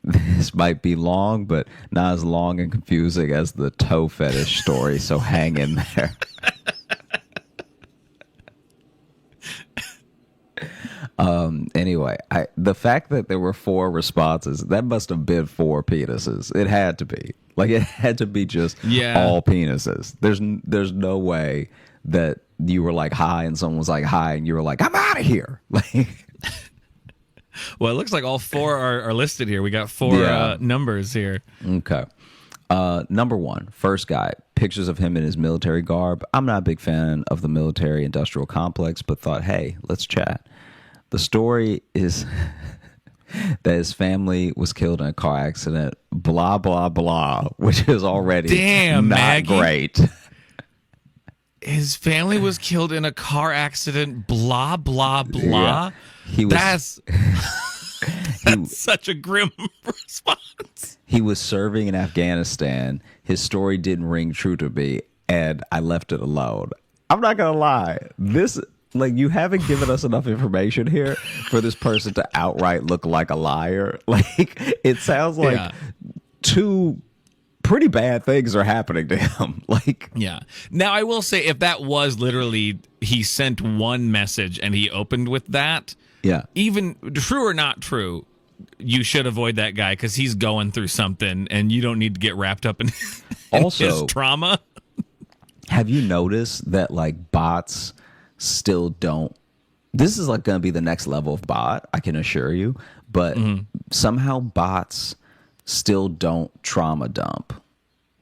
This might be long, but not as long and confusing as the toe fetish story, so hang in there. Anyway, the fact that there were 4 responses, that must have been 4 penises. It had to be. Like, it had to be just all penises. There's no way that you were like hi and someone was like hi and you were like, I'm out of here. Like, well, it looks like all 4 are listed here. We got 4 numbers here. Okay. Number 1, first guy, pictures of him in his military garb. I'm not a big fan of the military industrial complex, but thought, hey, let's chat. The story is that his family was killed in a car accident, blah, blah, blah, which is already not Maggie. Great. His family was killed in a car accident, blah, blah, blah. Yeah. That's such a grim response. He was serving in Afghanistan. His story didn't ring true to me, and I left it alone. I'm not going to lie. You haven't given us enough information here for this person to outright look like a liar. Like, it sounds like 2 pretty bad things are happening to him. Like, yeah. Now, I will say, if that was literally he sent one message and he opened with that, even true or not true, you should avoid that guy because he's going through something and you don't need to get wrapped up in, his trauma. Have you noticed that, like, bots still don't? This is like going to be the next level of bot, I can assure you. But somehow bots still don't trauma dump.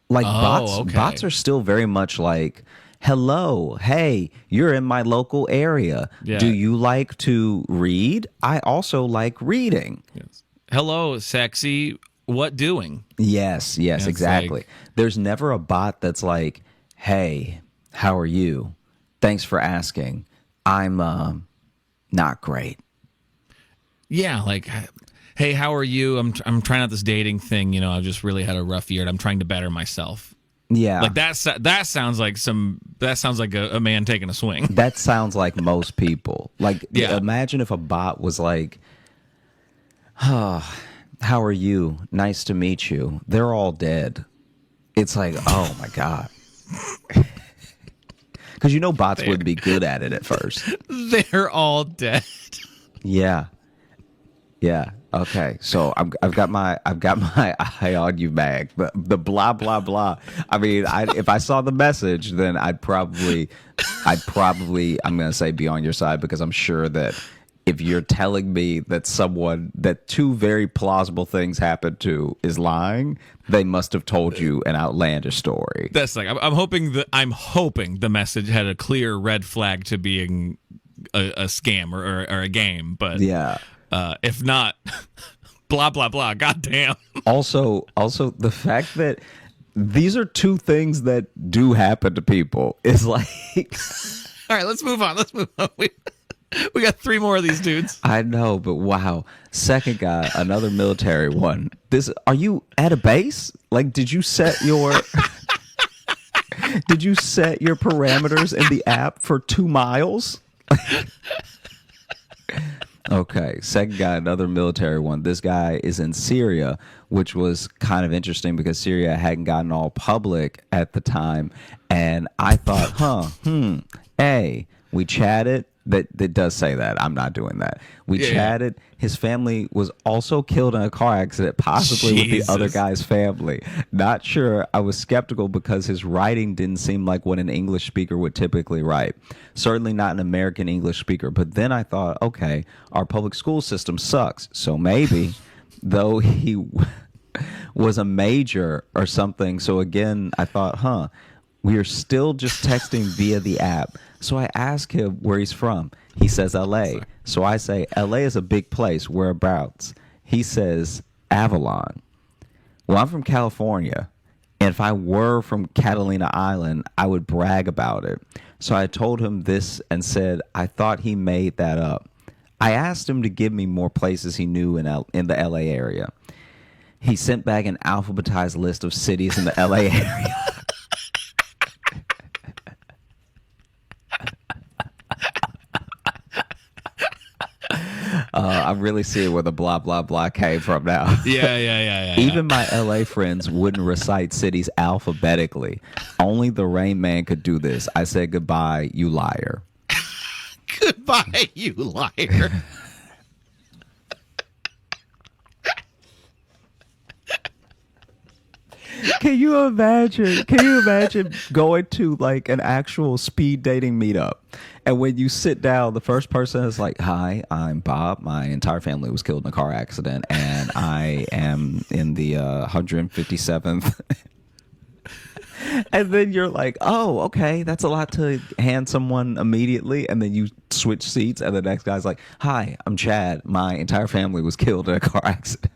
Like, bots are still very much like, hello, hey, you're in my local area. Yeah. Do you like to read? I also like reading. Yes. Hello, sexy. What doing? Yes, exactly. Like, there's never a bot that's like, hey, how are you? Thanks for asking. I'm not great. Yeah, like, hey, how are you? I'm trying out this dating thing. You know, I've just really had a rough year and I'm trying to better myself. Yeah. Like, that sounds like a man taking a swing. That sounds like most people. Like, imagine if a bot was like, oh, how are you? Nice to meet you. They're all dead. It's like, oh my God. Because bots wouldn't be good at it at first. They're all dead. Yeah. Okay. So I've got my eye on you bag. The blah blah blah. I mean, if I saw the message, then I'd probably I'm gonna say be on your side, because I'm sure that if you're telling me that someone that 2 very plausible things happened to is lying, they must have told you an outlandish story. That's like, I'm hoping the message had a clear red flag to being a scam or a game. But if not, blah blah blah. Goddamn. Also, the fact that these are 2 things that do happen to people is like. All right, let's move on. We got 3 more of these dudes. I know, but wow. Second guy, another military one. Are you at a base? Like, did you set your parameters in the app for 2 miles? Okay, second guy, another military one. This guy is in Syria, which was kind of interesting because Syria hadn't gotten all public at the time. And I thought, hey, we chatted. That does say that. I'm not doing that. We chatted. His family was also killed in a car accident, possibly with the other guy's family. Not sure. I was skeptical because his writing didn't seem like what an English speaker would typically write. Certainly not an American English speaker. But then I thought, okay, our public school system sucks. So maybe, though he was a major or something. So again, I thought, we are still just texting via the app. So I ask him where he's from. He says L.A. So I say, L.A. is a big place. Whereabouts? He says Avalon. Well, I'm from California. And if I were from Catalina Island, I would brag about it. So I told him this and said, I thought he made that up. I asked him to give me more places he knew in the LA area. He sent back an alphabetized list of cities in the LA area. I'm really seeing where the blah, blah, blah came from now. Yeah. Even my LA friends wouldn't recite cities alphabetically. Only the Rain Man could do this. I said, goodbye, you liar. Goodbye, you liar. Can you imagine going to like an actual speed dating meetup, and when you sit down, the first person is like, "Hi, I'm Bob. My entire family was killed in a car accident, and I am in the 157th." And then you're like, "Oh, okay, that's a lot to hand someone immediately." And then you switch seats, and the next guy's like, "Hi, I'm Chad. My entire family was killed in a car accident."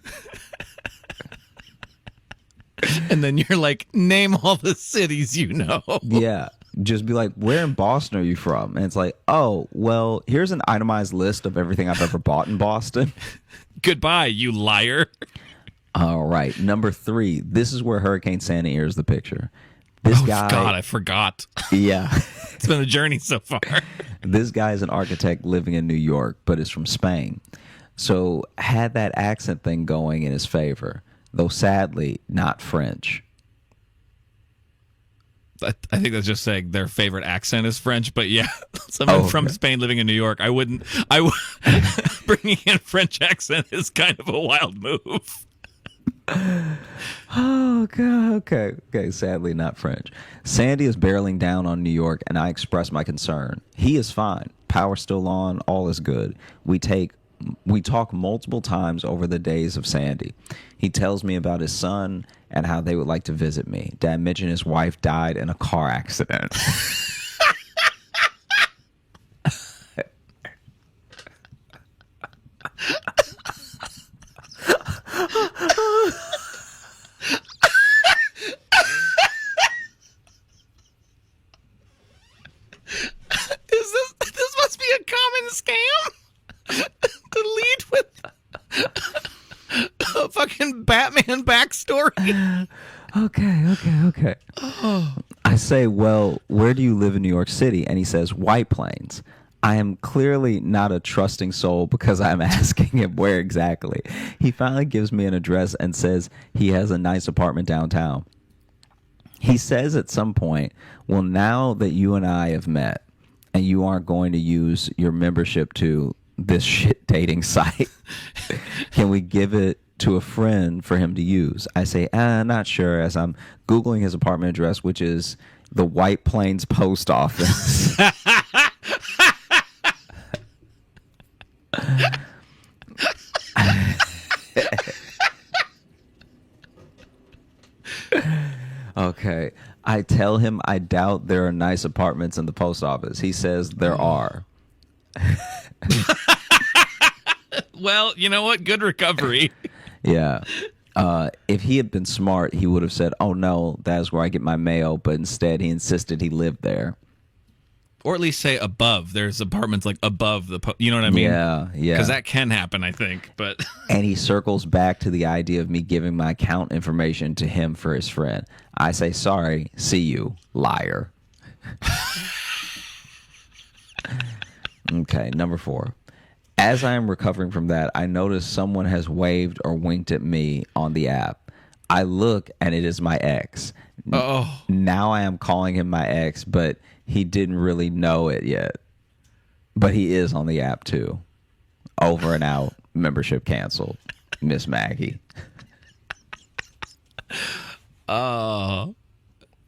And then you're like, name all the cities you know. Yeah. Just be like, where in Boston are you from? And it's like, oh, well, here's an itemized list of everything I've ever bought in Boston. Goodbye, you liar. All right. Number 3. This is where Hurricane Sandy enters the picture. This guy. God, I forgot. Yeah. It's been a journey so far. This guy is an architect living in New York, but is from Spain. So had that accent thing going in his favor, though sadly not French. I think that's just saying their favorite accent is French, but yeah, someone from Spain living in New York, bringing in French accent is kind of a wild move. Oh, God. Okay. Sadly, not French. Sandy is barreling down on New York, and I express my concern. He is fine. Power's still on. All is good. We talk multiple times over the days of Sandy. He tells me about his son and how they would like to visit me. Dad mentioned his wife died in a car accident. This must be a common scam? To lead with a fucking Batman backstory. Okay. I say, well, where do you live in New York City? And he says, White Plains. I am clearly not a trusting soul because I'm asking him where exactly. He finally gives me an address and says he has a nice apartment downtown. He says at some point, well, now that you and I have met and you aren't going to use your membership to this shit dating site, can we give it to a friend for him to use? I say, not sure, as I'm Googling his apartment address, which is the White Plains Post Office. Okay. I tell him I doubt there are nice apartments in the post office. He says there are. Well, you know what? Good recovery. Yeah. If he had been smart, he would have said, oh, no, that's where I get my mail. But instead, he insisted he lived there. Or at least say above. There's apartments like above the, you know what I mean? Yeah. Because that can happen, I think. But and he circles back to the idea of me giving my account information to him for his friend. I say, sorry, see you, liar. Okay, number 4. As I am recovering from that, I notice someone has waved or winked at me on the app. I look, and it is my ex. oh, Now I am calling him my ex, but he didn't really know it yet. But he is on the app, too. Over and out. Membership canceled. Miss Maggie. oh,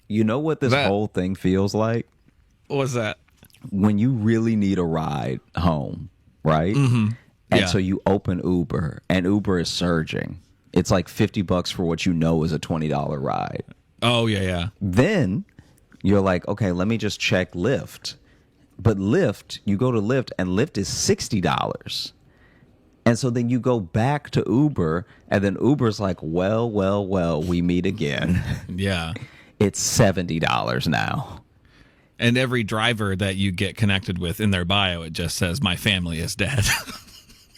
You know what this whole thing feels like? what was that? When you really need a ride home, right? Mm-hmm. And Yeah. so you open Uber, and Uber is surging. It's like $50 for what you know is a $20 ride. Oh, yeah. Then you're like, okay, let me just check Lyft. But Lyft, you go to Lyft, and Lyft is $60. And so then you go back to Uber, and then Uber's like, well, we meet again. Yeah. It's $70 now. And every driver that you get connected with in their bio, it just says, my family is dead.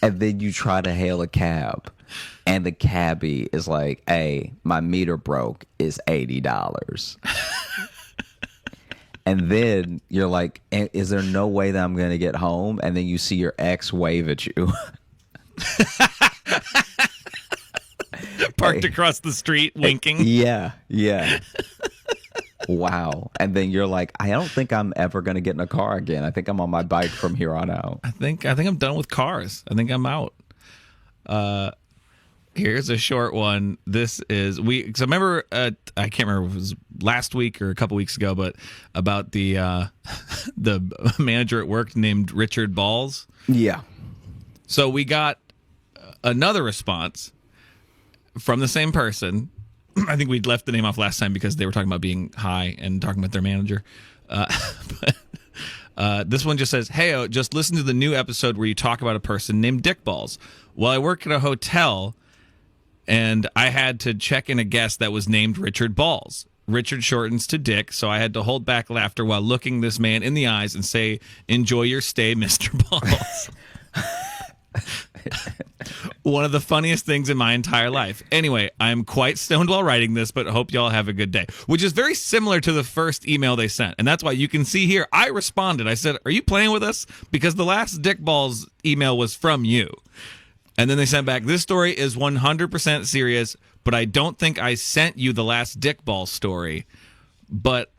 and then you try to hail a cab, and the cabbie is like, "Hey, my meter broke. Is $80." And then you're like, "Is there no way that I'm gonna get home?" And then you see your ex wave at you. Parked across the street, winking. Yeah. Wow. And then you're like, I don't think I'm ever going to get in a car again. I think I'm on my bike from here on out. I think I'm done with cars. I think I'm out. Here's a short one. This is so remember I can't remember if it was last week or a couple weeks ago, but about the the manager at work named Richard Balls. Yeah. So we got another response from the same person. I think we'd left the name off last time because they were talking about being high and talking about their manager. But this one just says, "Hey, just listen to the new episode where you talk about a person named Dick Balls. Well, I work at a hotel, and I had to check in a guest that was named Richard Balls. Richard shortens to Dick, so I had to hold back laughter while looking this man in the eyes and say, 'Enjoy your stay, Mr. Balls.'" One of the funniest things in my entire life. Anyway, I'm quite stoned while writing this, but hope y'all have a good day. Which is very similar to the first email they sent. And that's why you can see here, I responded. I said, "Are you playing with us?" Because the last Dick Balls email was from you. And then they sent back, "This story is 100% serious, but I don't think I sent you the last Dick Balls story. But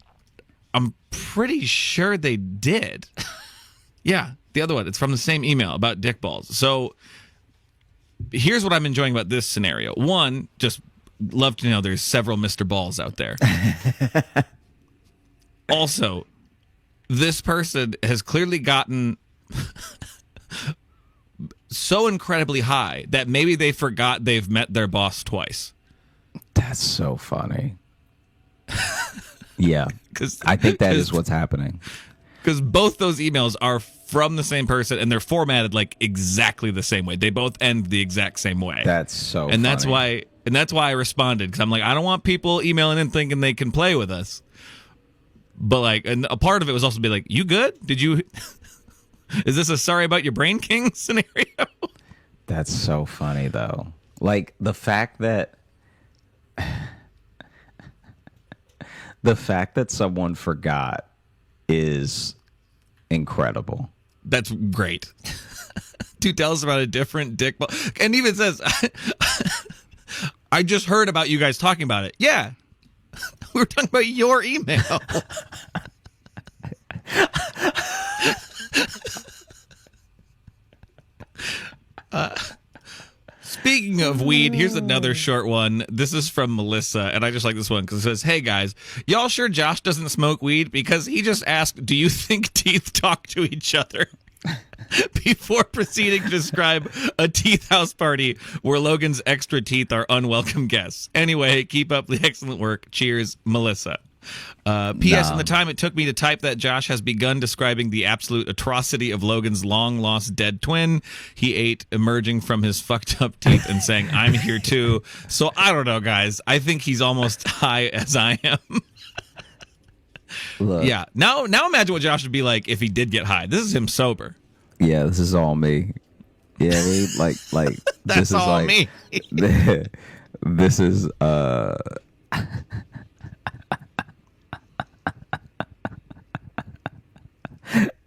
I'm pretty sure they did." Yeah, the other one. It's from the same email about Dick Balls. So here's what I'm enjoying about this scenario. One, just love to know there's several Mr. Balls out there. Also, this person has clearly gotten so incredibly high that maybe they forgot they've met their boss twice. That's so funny. Yeah, I think that is what's happening. Because both those emails are from the same person, and they're formatted like exactly the same way. They both end the exact same way. That's so and funny. that's why I responded, because I'm like, I don't want people emailing in thinking they can play with us. But like, and a part of it was also be like, "You good? Did you? Is this a sorry about your brain king scenario?" That's so funny though. Like the fact that someone forgot is incredible. That's great. Dude tells about a different Dick Ball, and even says, "I just heard about you guys talking about it." Yeah, we were talking about your email. Speaking of weed, here's another short one. This is from Melissa, and I just like this one because it says, "Hey guys, y'all sure Josh doesn't smoke weed? Because he just asked, do you think teeth talk to each other?" Before proceeding to describe a teeth house party where Logan's extra teeth are unwelcome guests. Anyway, keep up the excellent work. Cheers, Melissa. P.S. In the time it took me to type that, Josh has begun describing the absolute atrocity of Logan's long-lost dead twin he ate emerging from his fucked up teeth and saying, "I'm here too." So I don't know, guys. I think he's almost high as I am. Look, Yeah. Now imagine what Josh would be like if he did get high. This is him sober. yeah, this is all me. Yeah, like That's this is all like, me. This is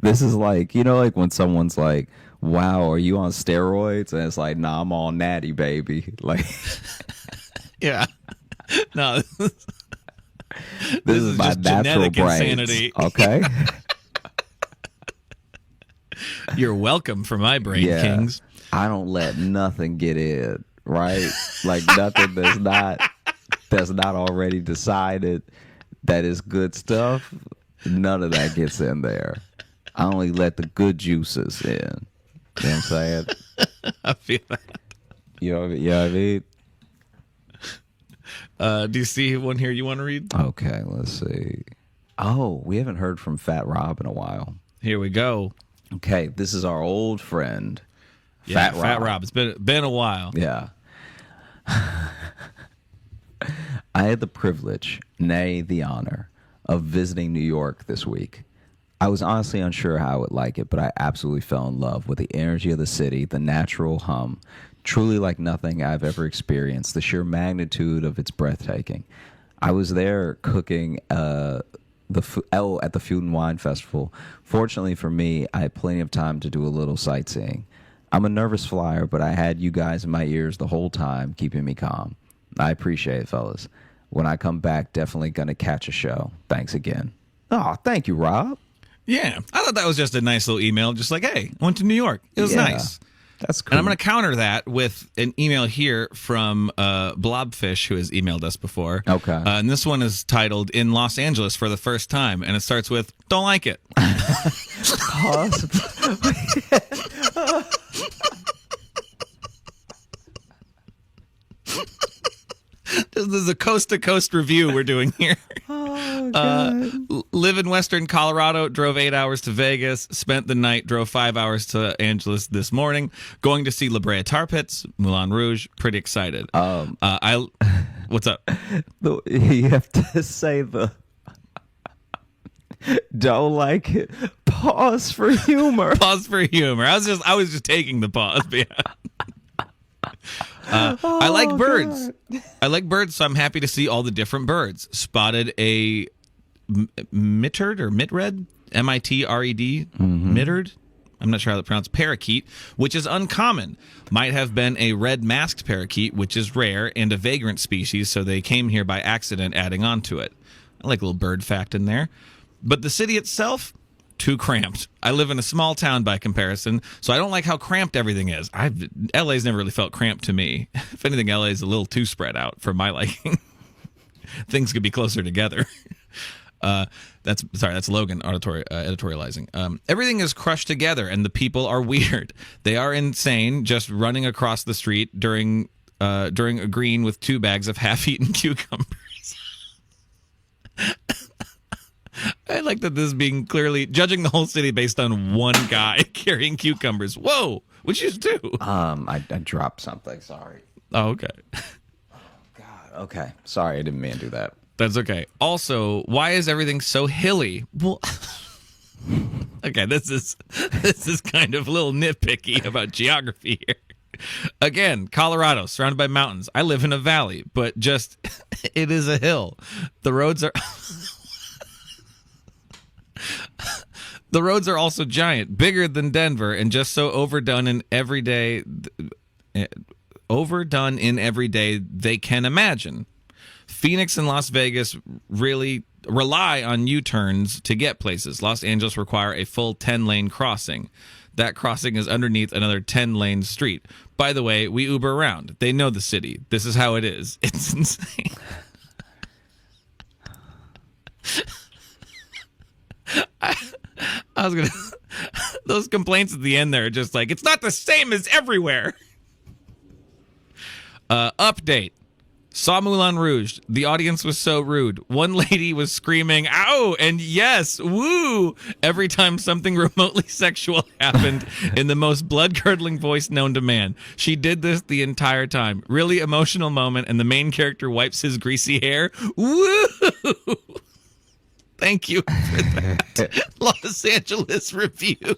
this is like, like when someone's like, "Wow, are you on steroids?" And it's like, "Nah, I'm on natty, baby." Like, Yeah. No. this is my just natural genetic brains. insanity. Okay. You're welcome for my brain, Yeah. kings. I don't let nothing get in, right? Like nothing that's not already decided that is good stuff. None of that gets in there. I only let the good juices in. You know what I'm saying? I feel that. You know what I mean? Do you see one here you want to read? Okay, let's see. Oh, we haven't heard from Fat Rob in a while. Here we go. Okay, this is our old friend, Yeah, Fat Rob. It's been a while. Yeah. I had the privilege, nay, the honor, of visiting New York this week. I was honestly unsure how I would like it, but I absolutely fell in love with the energy of the city, the natural hum, truly like nothing I've ever experienced. The sheer magnitude of it's breathtaking. I was there cooking at the Food and Wine Festival. Fortunately for me, I had plenty of time to do a little sightseeing. I'm a nervous flyer, but I had you guys in my ears the whole time, keeping me calm. I appreciate it, fellas. When I come back, definitely going to catch a show. Thanks again. Oh, thank you, Rob. Yeah, I thought that was just a nice little email. Just like, hey, I went to New York. It was nice. That's cool. And I'm going to counter that with an email here from Blobfish, who has emailed us before. Okay. And this one is titled "In Los Angeles for the First Time," and it starts with "Don't like it." Pause. This is a coast-to-coast review we're doing here. Oh, God. Live in Western Colorado, drove 8 hours to Vegas, spent the night, drove 5 hours to Angeles this morning, going to see La Brea Tar Pits, Moulin Rouge, pretty excited. What's up? You have to say the don't like it. Pause for humor. Pause for humor. I was just taking the pause. But yeah. I like birds. God. I like birds, so I'm happy to see all the different birds. Spotted a mitred or mitred, M-I-T-R-E-D, mitred. I'm not sure how to pronounce parakeet, which is uncommon. Might have been a red masked parakeet, which is rare, and a vagrant species, so they came here by accident adding on to it. I like a little bird fact in there. But the city itself, too cramped. I live in a small town by comparison, so I don't like how cramped everything is. LA's never really felt cramped to me. If anything, LA's a little too spread out for my liking. Things could be closer together. That's Logan editorializing. Everything is crushed together, and the people are weird. They are insane, just running across the street during a green with 2 bags of half-eaten cucumbers. I like that this is being clearly judging the whole city based on one guy carrying cucumbers. Whoa, what'd you do? I dropped something. Sorry. Oh, okay. God. Okay. Sorry, I didn't mean to do that. That's okay. Also, why is everything so hilly? Well, okay, this is kind of a little nitpicky about geography here. Again, Colorado, surrounded by mountains. I live in a valley, but just it is a hill. The roads are. The roads are also giant, bigger than Denver, and just so overdone in every day they can imagine. Phoenix and Las Vegas really rely on U-turns to get places. Los Angeles require a full 10-lane crossing. That crossing is underneath another 10-lane street. By the way, we Uber around. They know the city. This is how it is. It's insane. I was gonna. Those complaints at the end there are just like, it's not the same as everywhere. Update. Saw Moulin Rouge. The audience was so rude. One lady was screaming, "Ow!" and "Yes, woo!" every time something remotely sexual happened in the most blood-curdling voice known to man. She did this the entire time. Really emotional moment, and the main character wipes his greasy hair. Woo! Thank you for that. Los Angeles review.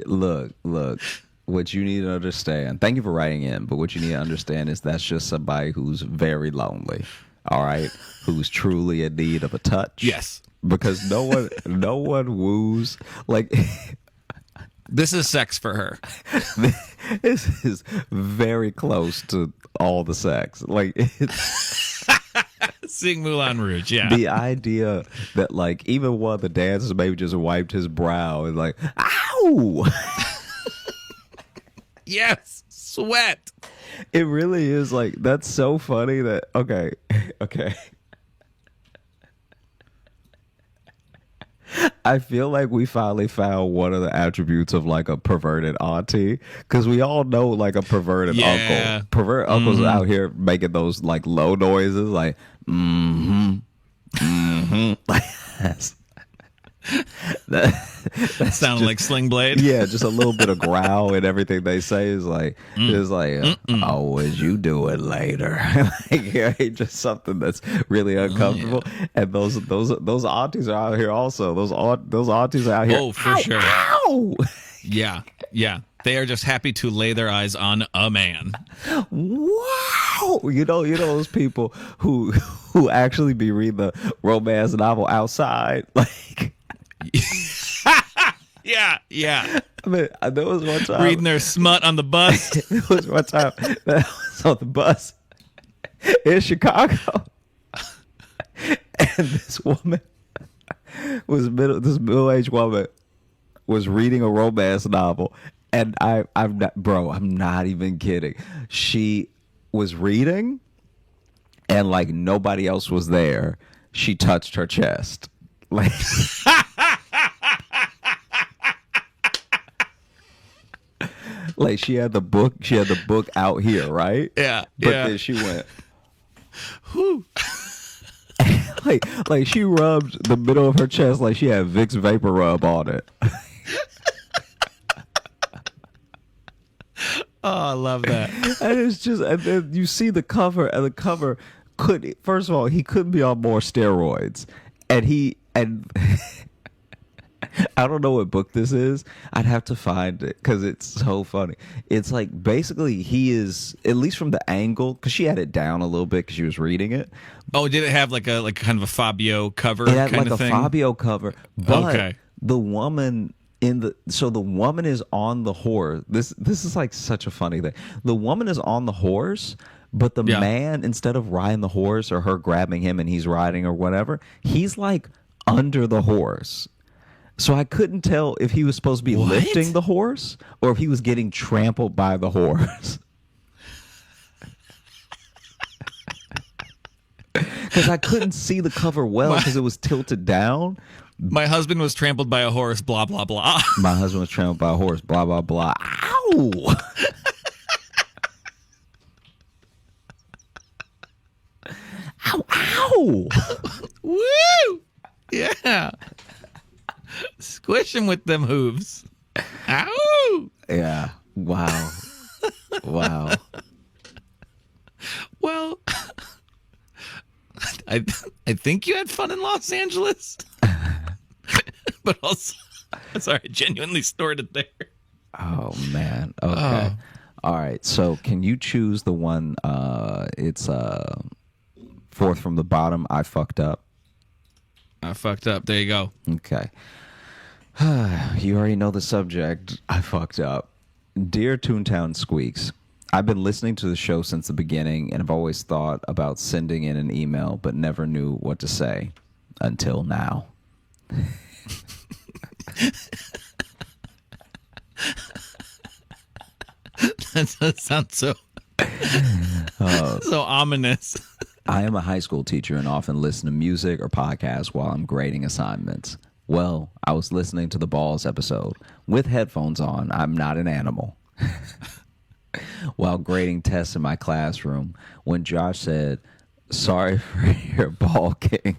Look. What you need to understand, thank you for writing in, but what you need to understand is that's just somebody who's very lonely, all right? Who's truly in need of a touch. Yes. Because no one woos. Like, this is sex for her. This is very close to all the sex. Like, it's... Seeing Moulin Rouge, yeah. The idea that, like, even one of the dancers maybe just wiped his brow and like, ow! Yes, sweat. It really is like, that's so funny that, okay. I feel like we finally found one of the attributes of like a perverted auntie, because we all know like a perverted uncle. Perverted uncles out here making those like low noises, like, like, That sounded like Sling Blade. Yeah, just a little bit of growl and everything they say is like, oh, what you do it later? Like, yeah, just something that's really uncomfortable. And those aunties are out here also. Those aunties are out here. Oh, for sure. Ow! Yeah. They are just happy to lay their eyes on a man. Wow. You know those people who actually be reading the romance novel outside, like. Yeah. I mean, there was one time Reading their smut on the bus. there was one time that I was on the bus in Chicago, and this woman this middle-aged woman was reading a romance novel, and I'm not even kidding. She was reading, and like nobody else was there. She touched her chest, like. Like she had the book out here, right? Yeah. But then she went, whew. like she rubbed the middle of her chest like she had Vicks Vapor Rub on it. Oh, I love that. And it's just, and then you see the cover, and the cover first of all, he couldn't be on more steroids, and I don't know what book this is. I'd have to find it because it's so funny. It's like basically he is, at least from the angle, because she had it down a little bit because she was reading it. Oh, did it have like kind of a Fabio cover? It had kind like of a thing? Fabio cover, but Okay. the woman the woman is on the horse. This is like such a funny thing. The woman is on the horse, but the man, instead of riding the horse or her grabbing him and he's riding or whatever, he's like under the horse. So I couldn't tell if he was supposed to be lifting the horse or if he was getting trampled by the horse. Because I couldn't see the cover well because it was tilted down. My husband was trampled by a horse, blah, blah, blah. My husband was trampled by a horse, blah, blah, blah. Ow! Ow, ow! Woo! Yeah. Squish him with them hooves. Ow! Yeah. Wow. Wow. Well, I think you had fun in Los Angeles. But also, sorry, I genuinely snorted there. Oh, man. Okay. All right. So can you choose the one, it's fourth from the bottom, I fucked up? I fucked up. There you go. Okay. You already know the subject. I fucked up. Dear Toontown Squeaks, I've been listening to the show since the beginning and have always thought about sending in an email, but never knew what to say until now. That does sound so so ominous. I am a high school teacher and often listen to music or podcasts while I'm grading assignments. Well, I was listening to the Balls episode with headphones on. I'm not an animal. While grading tests in my classroom, when Josh said, "Sorry for your balking,"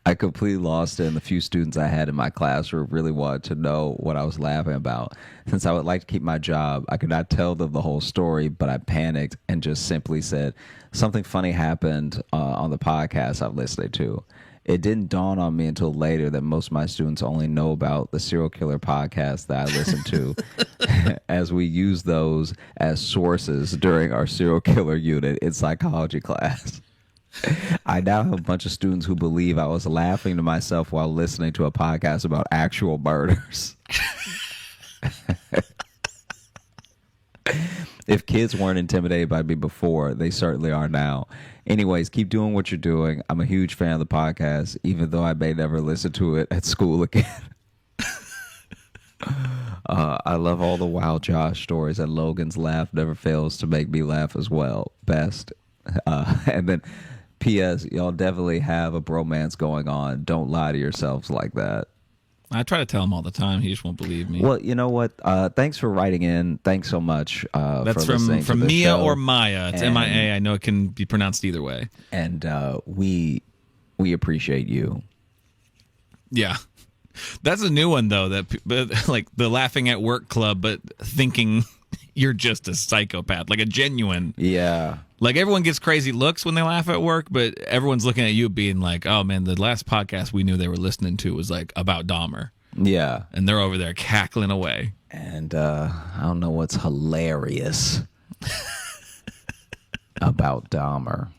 I completely lost it, and the few students I had in my classroom really wanted to know what I was laughing about. Since I would like to keep my job, I could not tell them the whole story, but I panicked and just simply said, "Something funny happened on the podcast I've listened to." It didn't dawn on me until later that most of my students only know about the serial killer podcast that I listen to, as we use those as sources during our serial killer unit in psychology class. I now have a bunch of students who believe I was laughing to myself while listening to a podcast about actual murders. If kids weren't intimidated by me before, they certainly are now. Anyways, keep doing what you're doing. I'm a huge fan of the podcast, even though I may never listen to it at school again. I love all the Wild Josh stories, and Logan's laugh never fails to make me laugh as well. Best. And then, P.S., y'all definitely have a bromance going on. Don't lie to yourselves like that. I try to tell him all the time. He just won't believe me. Well, you know what? Thanks for writing in. Thanks so much. That's for listening from to the Mia show. or Maya. It's MIA. I know it can be pronounced either way. And we appreciate you. Yeah. That's a new one, though, that like the laughing at work club, but thinking you're just a psychopath, like a genuine. Yeah. Like everyone gets crazy looks when they laugh at work, but everyone's looking at you being like, oh, man, the last podcast we knew they were listening to was like about Dahmer. Yeah. And they're over there cackling away. And I don't know what's hilarious about Dahmer.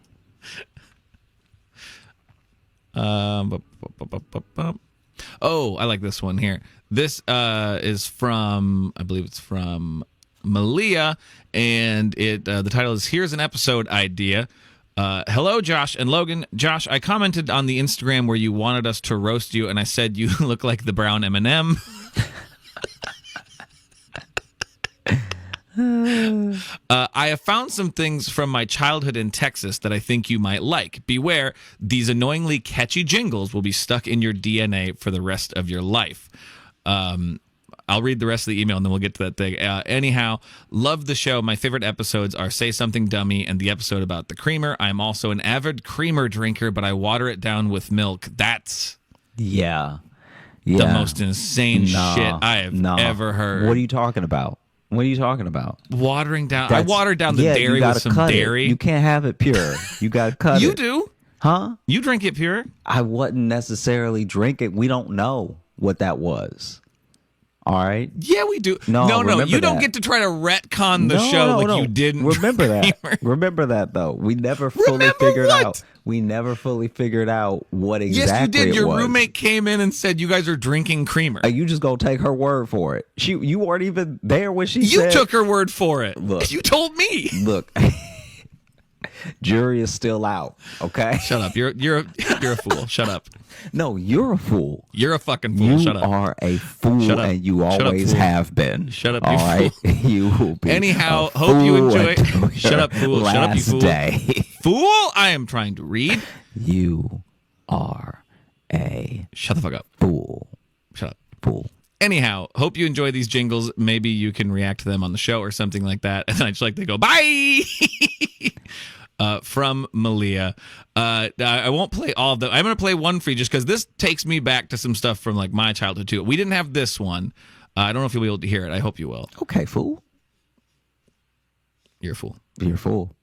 Oh, I like this one here. This is from, I believe it's from Malia, and the title is "Here's an Episode Idea." Hello, Josh and Logan. Josh, I commented on the Instagram where you wanted us to roast you, and I said you look like the brown M&M. I have found some things from my childhood in Texas that I think you might like. Beware, these annoyingly catchy jingles will be stuck in your DNA for the rest of your life. I'll read the rest of the email and then we'll get to that thing. Anyhow, love the show. My favorite episodes are Say Something Dummy and the episode about the creamer. I'm also an avid creamer drinker, but I water it down with milk. That's the most insane shit I have ever heard. What are you talking about? What are you talking about? Watering down. I watered down the dairy with some dairy. You can't have it pure. You got to cut it. You do. Huh? You drink it pure? I wouldn't necessarily drink it. We don't know what that was. All right? Yeah, we do. No, you don't get to try to retcon the show you didn't. Remember that. Remember that, though. We never fully figured out. We never fully figured out what exactly Yes, you did. it Your was. roommate came in and said you guys are drinking creamer. You just gonna take her word for it. You weren't even there when she You said. took her word for it. Look. You told me. Look. Jury is still out, okay? Shut up. You're a fool. Shut up. No, you're a fool. You're a fucking fool. Shut up. You are a fool, Shut up. and you Shut up, always fool. have been. Shut up, all you right? fool. You will be. Anyhow, a hope you fool enjoy. until Shut up, your fool. Shut up, you last fool. Day. Fool, I am trying to read. You are a Shut the fuck up. fool. Shut up. Fool. Anyhow, hope you enjoy these jingles. Maybe you can react to them on the show or something like that. And I just like to go, bye! From Malia. I won't play all of them. I'm going to play one for you just because this takes me back to some stuff from like my childhood too. We didn't have this one. I don't know if you'll be able to hear it. I hope you will. Okay, fool. You're a fool. You're a fool.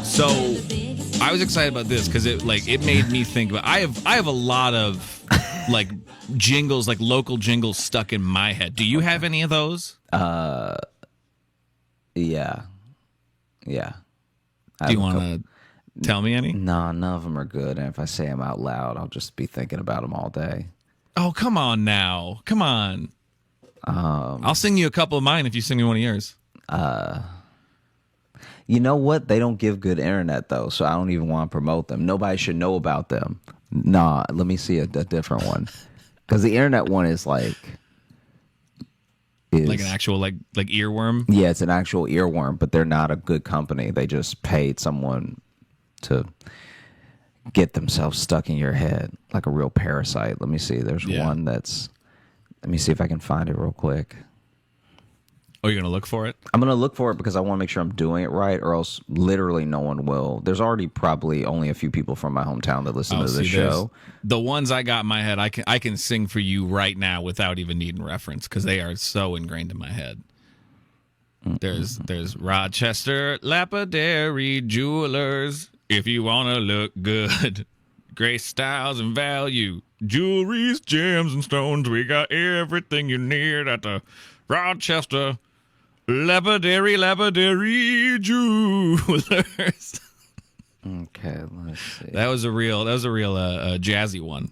So I was excited about this because it made me think about. I have a lot of like jingles, like local jingles stuck in my head. Do you have any of those? Yeah. Do you want to tell me any? No, none of them are good. And if I say them out loud, I'll just be thinking about them all day. Oh, come on now. Come on. I'll sing you a couple of mine if you sing me one of yours. You know what? They don't give good internet, though, so I don't even want to promote them. Nobody should know about them. Nah, let me see a different one. Because the internet one is like an actual like earworm. Yeah, it's an actual earworm, but they're not a good company. They just paid someone to get themselves stuck in your head like a real parasite. Let me see. There's one that's. Let me see if I can find it real quick. Oh, you're gonna look for it? I'm gonna look for it because I want to make sure I'm doing it right, or else literally no one will. There's already probably only a few people from my hometown that listen to this show. The ones I got in my head, I can sing for you right now without even needing reference because they are so ingrained in my head. There's Rochester Lapidary Jewelers. If you wanna look good, grace, styles, and value, jewelries, gems, and stones. We got everything you need at the Rochester Lapidary Jewelers. Okay, let's see. That was a real jazzy one.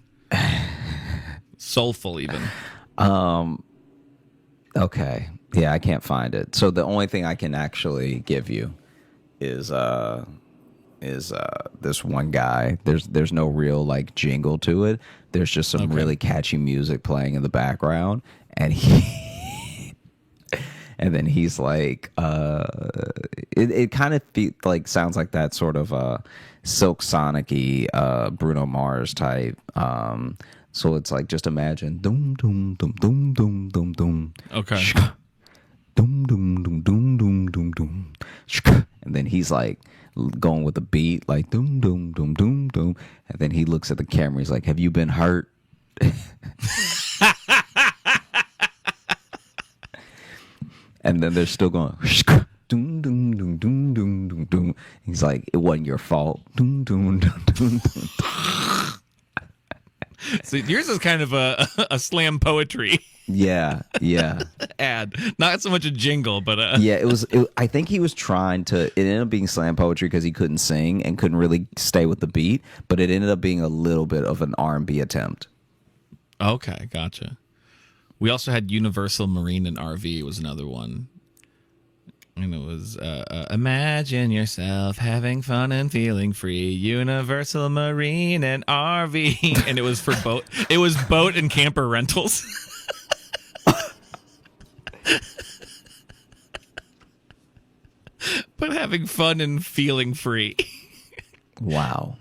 Soulful even. Okay. Yeah, I can't find it. So the only thing I can actually give you is this one guy. There's no real like jingle to it. There's just some really catchy music playing in the background, and and then he's like, it kind of like sounds like that sort of Silk Sonic-y Bruno Mars type. So it's like, just imagine, doom, doom, doom, doom, doom, doom, doom. Okay. Shka, doom, doom, doom, doom, doom, doom, doom. Shka. And then he's like going with the beat, like doom, doom, doom, doom, doom. And then he looks at the camera. He's like, have you been hurt? And then they're still going, shka, doom, doom, doom, doom, doom, doom, doom. He's like, it wasn't your fault. Doom, doom, doom, doom, doom. So yours is kind of a slam poetry Yeah, yeah. ad. Not so much a jingle, but Yeah, I think he was trying to. It ended up being slam poetry because he couldn't sing and couldn't really stay with the beat. But it ended up being a little bit of an R&B attempt. Okay, gotcha. We also had Universal Marine and RV was another one. And it was imagine yourself having fun and feeling free. Universal Marine and RV, and it was for boat. It was boat and camper rentals. But having fun and feeling free. Wow.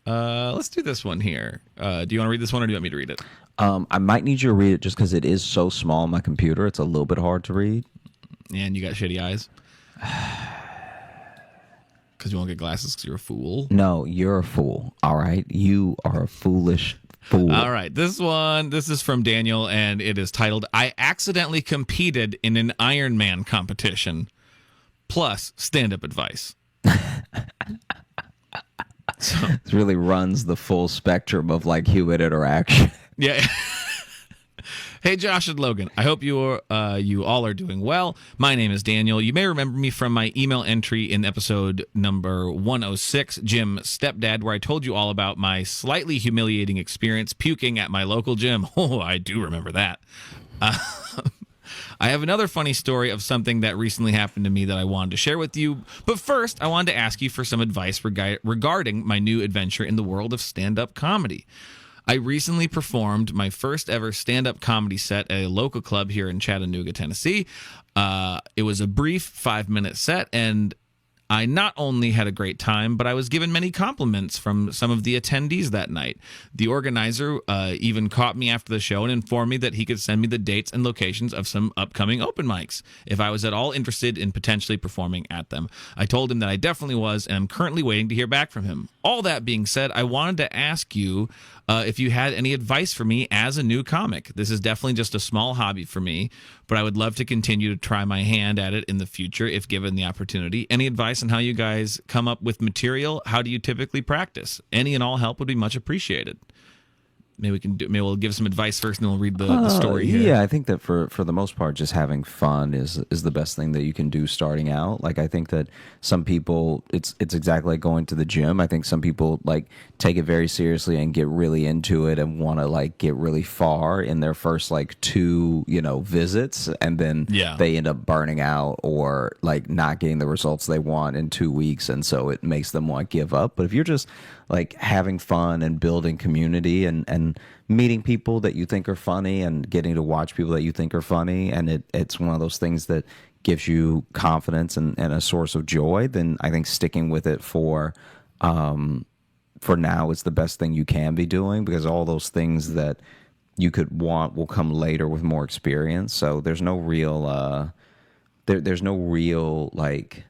Let's do this one here. Do you want to read this one, or do you want me to read it? I might need you to read it just because it is so small on my computer. It's a little bit hard to read. And you got shitty eyes? Because you won't get glasses because you're a fool? No, you're a fool. All right? You are a foolish fool. All right. This is from Daniel, and it is titled, I accidentally competed in an Iron Man competition, plus stand-up advice. So, It really runs the full spectrum of like human interaction. yeah. Hey, Josh and Logan. I hope you all are doing well. My name is Daniel. You may remember me from my email entry in episode number 106, Gym Stepdad, where I told you all about my slightly humiliating experience puking at my local gym. Oh, I do remember that. I have another funny story of something that recently happened to me that I wanted to share with you. But first, I wanted to ask you for some advice regarding my new adventure in the world of stand-up comedy. I recently performed my first ever stand-up comedy set at a local club here in Chattanooga, Tennessee. It was a brief 5-minute set, and I not only had a great time, but I was given many compliments from some of the attendees that night. The organizer even caught me after the show and informed me that he could send me the dates and locations of some upcoming open mics if I was at all interested in potentially performing at them. I told him that I definitely was, and I'm currently waiting to hear back from him. All that being said, I wanted to ask you if you had any advice for me as a new comic. This is definitely just a small hobby for me, but I would love to continue to try my hand at it in the future if given the opportunity. Any advice on how you guys come up with material? How do you typically practice? Any and all help would be much appreciated. Maybe we'll give some advice first, and then we'll read the story here. Yeah, I think that for the most part, just having fun is the best thing that you can do starting out. Like, I think that some people, it's exactly like going to the gym. I think some people like take it very seriously and get really into it and want to like get really far in their first like 2 visits, and then they end up burning out or like not getting the results they want in 2 weeks, and so it makes them want to give up. But if you're just like having fun and building community and meeting people that you think are funny and getting to watch people that you think are funny, and it's one of those things that gives you confidence and a source of joy, then I think sticking with it for now is the best thing you can be doing, because all those things that you could want will come later with more experience. So there's no real there's no real like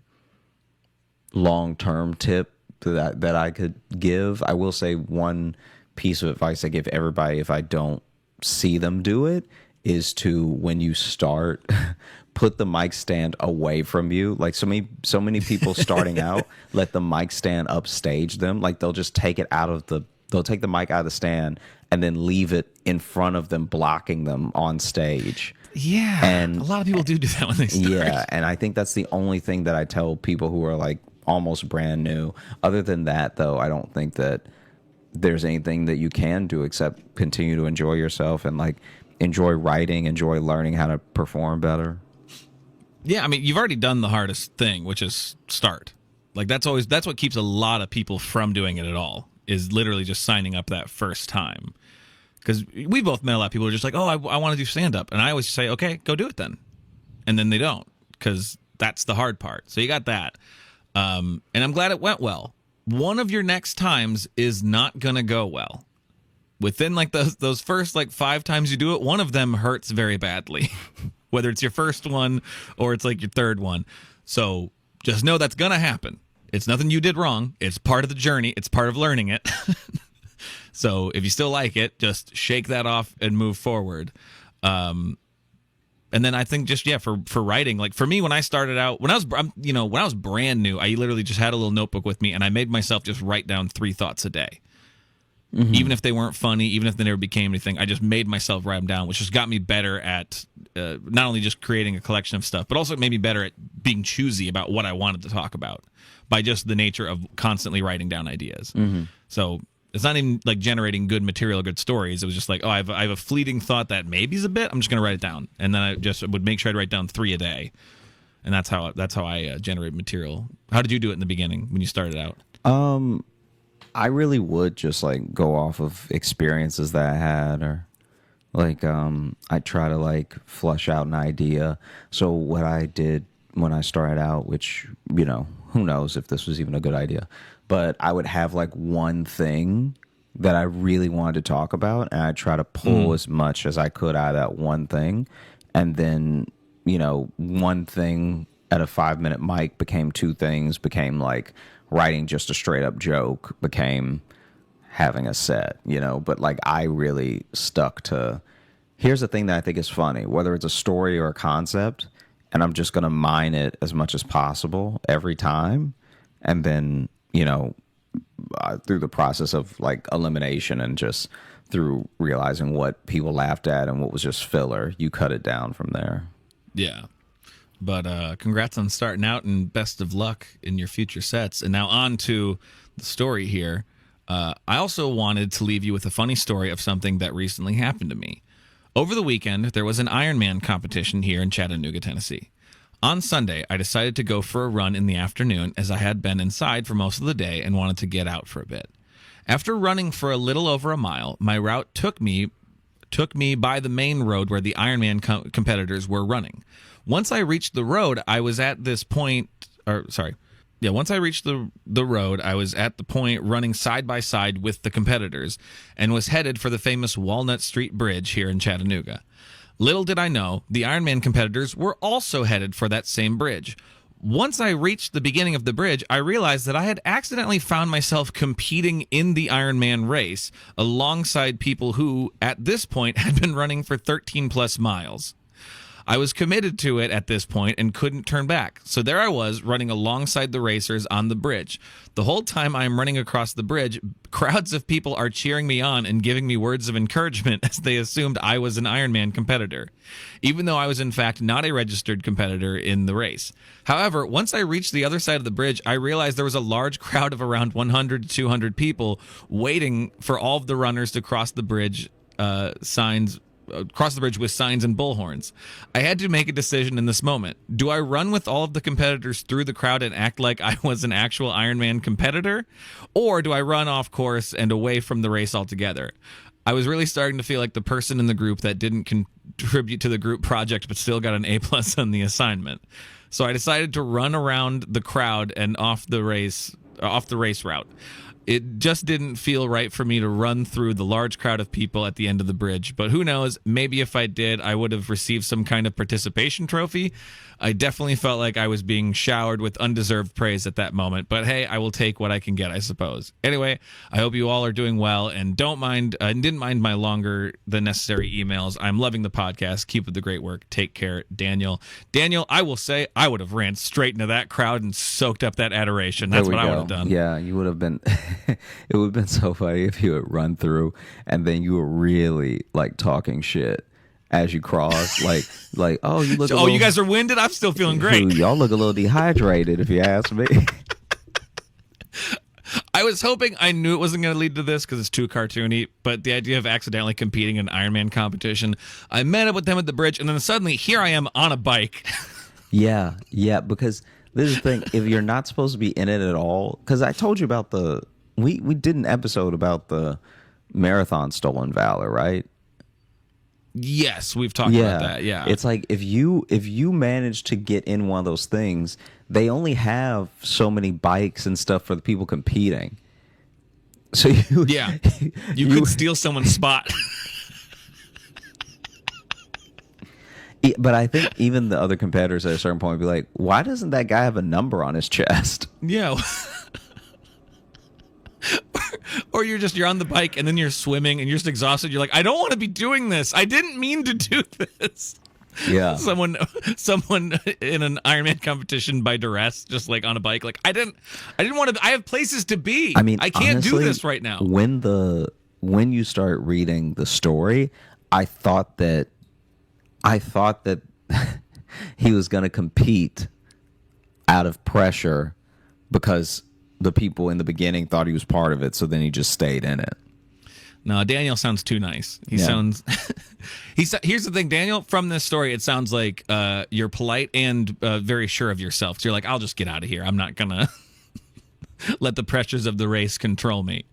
long-term tip that I could give. I will say one piece of advice I give everybody if I don't see them do it is to, when you start, put the mic stand away from you. Like so many people starting out let the mic stand upstage them. Like they'll just take they'll take the mic out of the stand and then leave it in front of them, blocking them on stage. Yeah, and a lot of people do that when they start. Yeah, and I think that's the only thing that I tell people who are like almost brand new. Other than that, though, I don't think that there's anything that you can do except continue to enjoy yourself and like enjoy writing, enjoy learning how to perform better. Yeah, I mean, you've already done the hardest thing, which is start. Like that's what keeps a lot of people from doing it at all, is literally just signing up that first time. Because we both met a lot of people who are just like, oh, I want to do stand-up. And I always say, okay, go do it then. And then they don't, because that's the hard part. So you got that. And I'm glad it went well. One of your next times is not going to go well. within like those first like 5 times you do it, one of them hurts very badly, whether it's your first one or it's like your third one. So just know that's gonna happen. It's nothing you did wrong. It's part of the journey. It's part of learning it. So if you still like it, just shake that off and move forward. And then I think just, for writing, like for me, when I started out, when I was brand new, I literally just had a little notebook with me and I made myself just write down 3 thoughts a day. Mm-hmm. Even if they weren't funny, even if they never became anything, I just made myself write them down, which just got me better at not only just creating a collection of stuff, but also made me better at being choosy about what I wanted to talk about by just the nature of constantly writing down ideas. Mm-hmm. So it's not even like generating good material, good stories. It was just like, I have a fleeting thought that maybe is a bit. I'm just going to write it down, and then I just would make sure I'd write down 3 a day, and that's how I generate material. How did you do it in the beginning when you started out? I really would just like go off of experiences that I had, or like I try to like flush out an idea. So what I did when I started out, which who knows if this was even a good idea, but I would have like one thing that I really wanted to talk about, and I try to pull as much as I could out of that one thing, and then one thing at a 5-minute mic became 2 things, became like writing just a straight up joke, became having a set, but like I really stuck to, here's the thing that I think is funny, whether it's a story or a concept, and I'm just going to mine it as much as possible every time. And then, through the process of like elimination and just through realizing what people laughed at and what was just filler, you cut it down from there. Yeah. But congrats on starting out, and best of luck in your future sets. And now on to the story here. I also wanted to leave you with a funny story of something that recently happened to me. Over the weekend, there was an Ironman competition here in Chattanooga, Tennessee. On Sunday, I decided to go for a run in the afternoon, as I had been inside for most of the day and wanted to get out for a bit. After running for a little over a mile, my route took me by the main road where the Ironman competitors were running. Once I reached the road, I was at this point, once I reached the road, I was at the point running side by side with the competitors and was headed for the famous Walnut Street Bridge here in Chattanooga. Little did I know, the Ironman competitors were also headed for that same bridge. Once I reached the beginning of the bridge, I realized that I had accidentally found myself competing in the Ironman race alongside people who, at this point, had been running for 13 plus miles. I was committed to it at this point and couldn't turn back. So there I was, running alongside the racers on the bridge. The whole time I'm running across the bridge, crowds of people are cheering me on and giving me words of encouragement as they assumed I was an Ironman competitor, even though I was in fact not a registered competitor in the race. However, once I reached the other side of the bridge, I realized there was a large crowd of around 100 to 200 people waiting for all of the runners to cross the bridge, cross the bridge with signs and bullhorns. I had to make a decision in this moment. Do I run with all of the competitors through the crowd and act like I was an actual Ironman competitor? Or do I run off course and away from the race altogether? I was really starting to feel like the person in the group that didn't contribute to the group project but still got an A+ on the assignment. So I decided to run around the crowd and off the race route. It just didn't feel right for me to run through the large crowd of people at the end of the bridge. But who knows, maybe if I did, I would have received some kind of participation trophy. I definitely felt like I was being showered with undeserved praise at that moment. But hey, I will take what I can get, I suppose. Anyway, I hope you all are doing well, and didn't mind my longer than necessary emails. I'm loving the podcast. Keep up the great work. Take care, Daniel. Daniel, I will say I would have ran straight into that crowd and soaked up that adoration. That's what I would have done. Yeah, you would have been. It would have been so funny if you had run through and then you were really like talking shit as you cross, like oh, you look. You guys are winded. I'm still feeling great. Dude, y'all look a little dehydrated, if you ask me. I was hoping, I knew it wasn't going to lead to this because it's too cartoony, but the idea of accidentally competing in an Ironman competition, I met up with them at the bridge, and then suddenly here I am on a bike. Yeah, because this is the thing. If you're not supposed to be in it at all, because I told you about we did an episode about the marathon stolen valor, right? Yes, we've talked about that. Yeah, it's like if you manage to get in one of those things, they only have so many bikes and stuff for the people competing. So you, Yeah, you could steal someone's spot. But I think even the other competitors at a certain point would be like, why doesn't that guy have a number on his chest? Yeah. Or you're on the bike and then you're swimming and you're just exhausted. You're like, I don't want to be doing this. I didn't mean to do this. Yeah. Someone in an Ironman competition by duress, just like on a bike. Like I didn't want to. I have places to be. I mean, I can't honestly, do this right now. When you start reading the story, I thought that he was going to compete out of pressure because the people in the beginning thought he was part of it, so then he just stayed in it. No, Daniel sounds too nice. He sounds. Here's the thing, Daniel. From this story, it sounds like you're polite and very sure of yourself. So you're like, I'll just get out of here. I'm not gonna let the pressures of the race control me.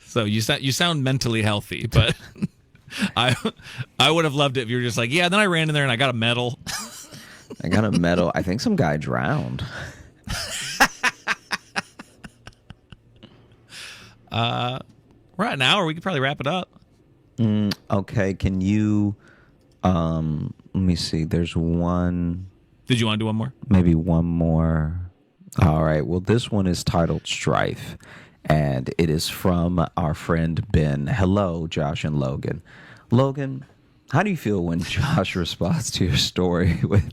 So you sound mentally healthy, but I would have loved it if you were just like, yeah. Then I ran in there and I got a medal. I got a medal. I think some guy drowned. We're at an hour. We could probably wrap it up. Okay, can you let me see. There's one. Did you want to do one more? Maybe one more. All right. Well, this one is titled Strife, and it is from our friend Ben. Hello, Josh and Logan. Logan, how do you feel when Josh responds to your story with,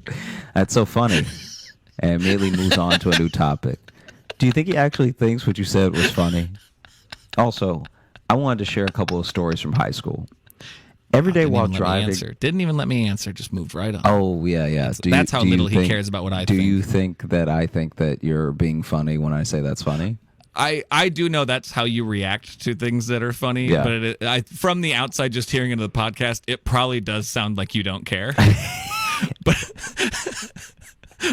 "That's so funny," and immediately moves on to a new topic? Do you think he actually thinks what you said was funny? Also, I wanted to share a couple of stories from high school. Every day while driving, didn't even let me answer. Just moved right on. Oh yeah. That's how little he cares about what I think. Do you think that you're being funny when I say that's funny? I do know that's how you react to things that are funny. Yeah. But from the outside, just hearing into the podcast, it probably does sound like you don't care.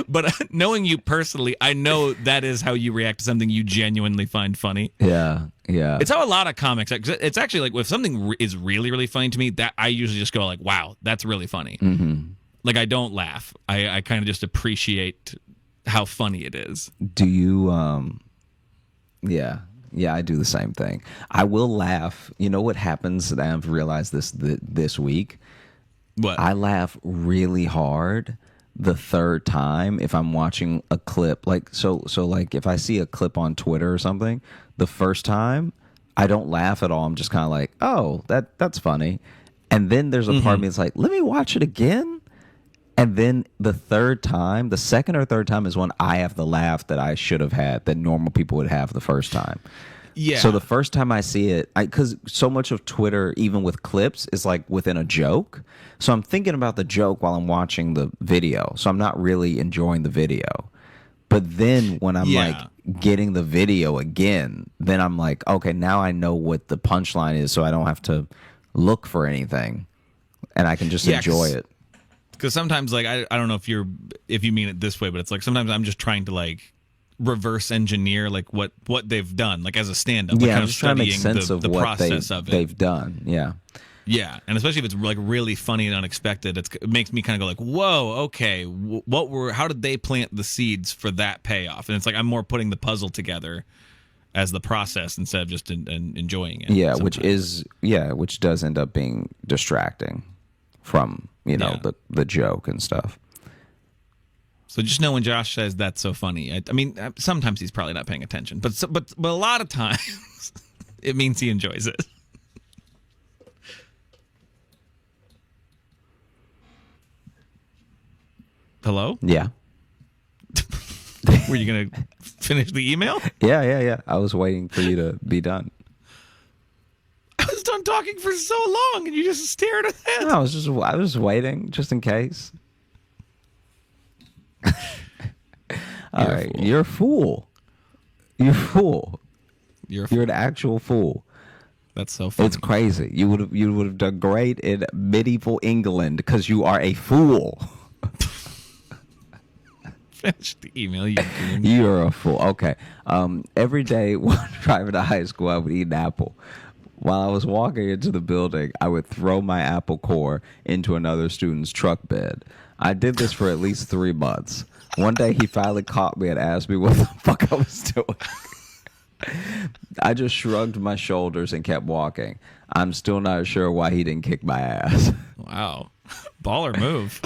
But knowing you personally, I know that is how you react to something you genuinely find funny. Yeah. It's how a lot of comics. It's actually like if something is really, really funny to me, that I usually just go like, "Wow, that's really funny." Mm-hmm. Like I don't laugh. I kind of just appreciate how funny it is. Do you? Yeah, I do the same thing. I will laugh. You know what happens? And I've realized this week. What? I laugh really hard the third time if I'm watching a clip. Like so like if I see a clip on Twitter or something, the first time I don't laugh at all. I'm just kind of like, oh, that's funny. And then there's a part of me that's like, let me watch it again. And then the second or third time is when I have the laugh that I should have had that normal people would have the first time. Yeah. So the first time I see it, because so much of Twitter, even with clips, is like within a joke. So I'm thinking about the joke while I'm watching the video. So I'm not really enjoying the video. But then when I'm like getting the video again, then I'm like, okay, now I know what the punchline is, so I don't have to look for anything, and I can just enjoy it. Because sometimes, like, I don't know if you mean it this way, but it's like sometimes I'm just trying to like reverse engineer like what they've done, like as a stand-up. Yeah, like, I'm just trying to make sense of what process of it. They've done. Yeah. Yeah, and especially if it's like really funny and unexpected, it makes me kind of go like, "Whoa, okay, how did they plant the seeds for that payoff?" And it's like I'm more putting the puzzle together as the process instead of just enjoying it. Yeah, sometimes. which does end up being distracting from the joke and stuff. So just know when Josh says that's so funny. I mean, sometimes he's probably not paying attention, but a lot of times it means he enjoys it. Hello? Yeah. Were you going to finish the email? Yeah. I was waiting for you to be done. I was done talking for so long, and you just stared at it. No, I was waiting just in case. All right, you're a fool. You're a fool. You're an actual fool. That's so funny. It's crazy. You would have done great in medieval England because you are a fool. Finish the email. You're a fool. Okay. Every day while driving to high school, I would eat an apple. While I was walking into the building, I would throw my apple core into another student's truck bed. I did this for at least 3 months. One day, he finally caught me and asked me what the fuck I was doing. I just shrugged my shoulders and kept walking. I'm still not sure why he didn't kick my ass. Wow. Baller move.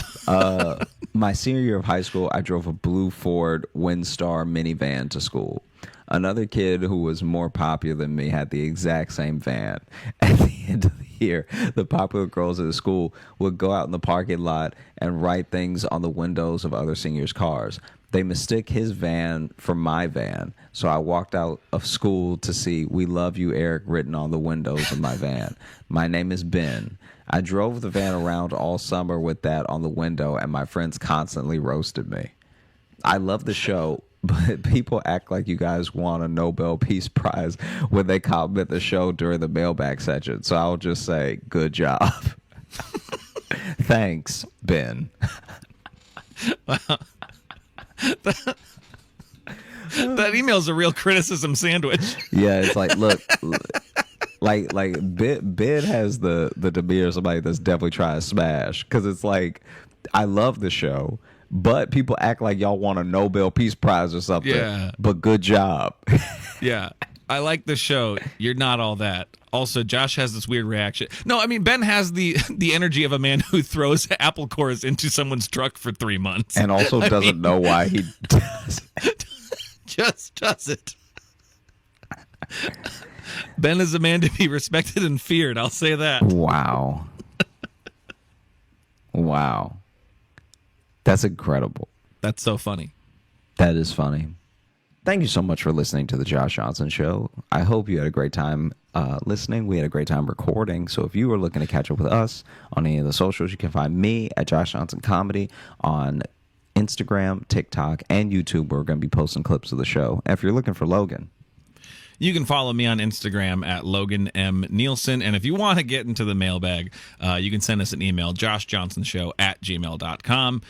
My senior year of high school, I drove a blue Ford Windstar minivan to school. Another kid who was more popular than me had the exact same van. At the end of the year, the popular girls at the school would go out in the parking lot and write things on the windows of other seniors' cars. They mistook his van for my van, so I walked out of school to see "We love you, Eric" written on the windows of my van. My name is Ben. I drove the van around all summer with that on the window, and my friends constantly roasted me. I love the show, but people act like you guys won a Nobel Peace Prize when they comment the show during the mailbag section, so I'll just say, good job. Thanks, Ben. That email's a real criticism sandwich. Yeah, it's like, look, like Ben has the demeanor of somebody that's definitely trying to smash, because it's like, I love the show, but people act like y'all want a Nobel Peace Prize or something. Yeah. But good job. Yeah. I like the show. You're not all that. Also, Josh has this weird reaction. No, I mean, Ben has the energy of a man who throws apple cores into someone's truck for 3 months. And also doesn't know why he does. Just does it. Ben is a man to be respected and feared. I'll say that. Wow. Wow. That's incredible. That's so funny. That is funny. Thank you so much for listening to the Josh Johnson Show. I hope you had a great time listening. We had a great time recording. So if you are looking to catch up with us on any of the socials, you can find me at Josh Johnson Comedy on Instagram, TikTok, and YouTube, where we're going to be posting clips of the show. And if you're looking for Logan, You can follow me on Instagram at Logan M. Nielsen. And if you want to get into the mailbag, you can send us an email, joshjohnsonshow@gmail.com.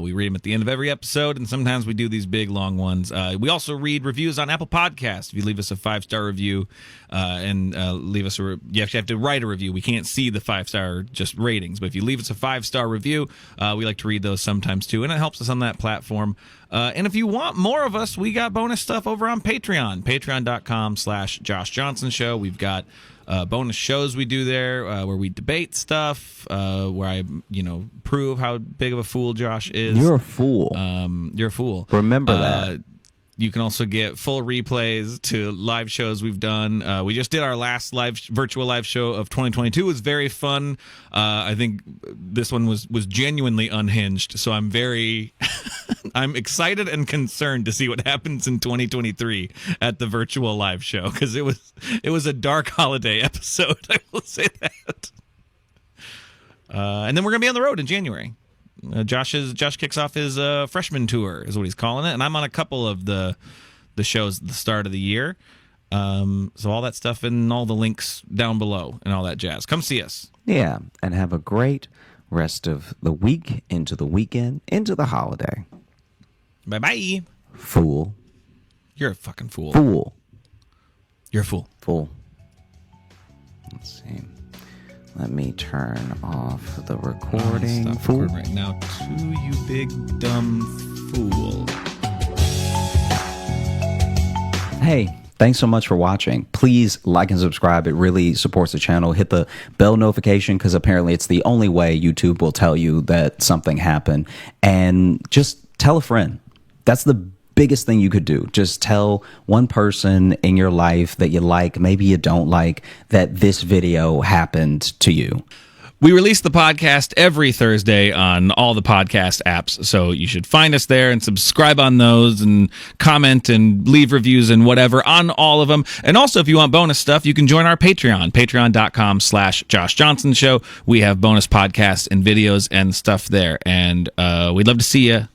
We read them at the end of every episode, and sometimes we do these big, long ones. We also read reviews on Apple Podcasts. If you leave us a 5-star review and leave us you actually have to write a review. We can't see the 5-star just ratings, but if you leave us a 5-star review, we like to read those sometimes too, and it helps us on that platform. And if you want more of us, we got bonus stuff over on Patreon, patreon.com/Josh Johnson Show. We've got bonus shows we do there where we debate stuff, where I, prove how big of a fool Josh is. you're a fool. You're a fool. Remember that. You can also get full replays to live shows we've done. We just did our last virtual live show of 2022. It was very fun. I think this one was genuinely unhinged. So I'm very, I'm excited and concerned to see what happens in 2023 at the virtual live show, because it was a dark holiday episode. I will say that. And then we're gonna be on the road in January. Josh kicks off his freshman tour, is what he's calling it, and I'm on a couple of the shows at the start of the year. So all that stuff and all the links down below and all that jazz. Come see us. Yeah, and have a great rest of the week, into the weekend, into the holiday. Bye-bye. Fool. You're a fucking fool. Fool. You're a fool. Fool. Let's see. Let me turn off the recording. Stop Fool. recording right now, too, you big dumb fool. Hey, thanks so much for watching. Please like and subscribe. It really supports the channel. Hit the bell notification, because apparently it's the only way YouTube will tell you that something happened. And just tell a friend. That's the biggest thing you could do. Just tell one person in your life that you like, maybe you don't like, that this video happened to you. We release the podcast every Thursday on all the podcast apps, so you should find us there and subscribe on those and comment and leave reviews and whatever on all of them. And also, if you want bonus stuff, you can join our Patreon, patreon.com/Josh Johnson Show. We have bonus podcasts and videos and stuff there, and we'd love to see you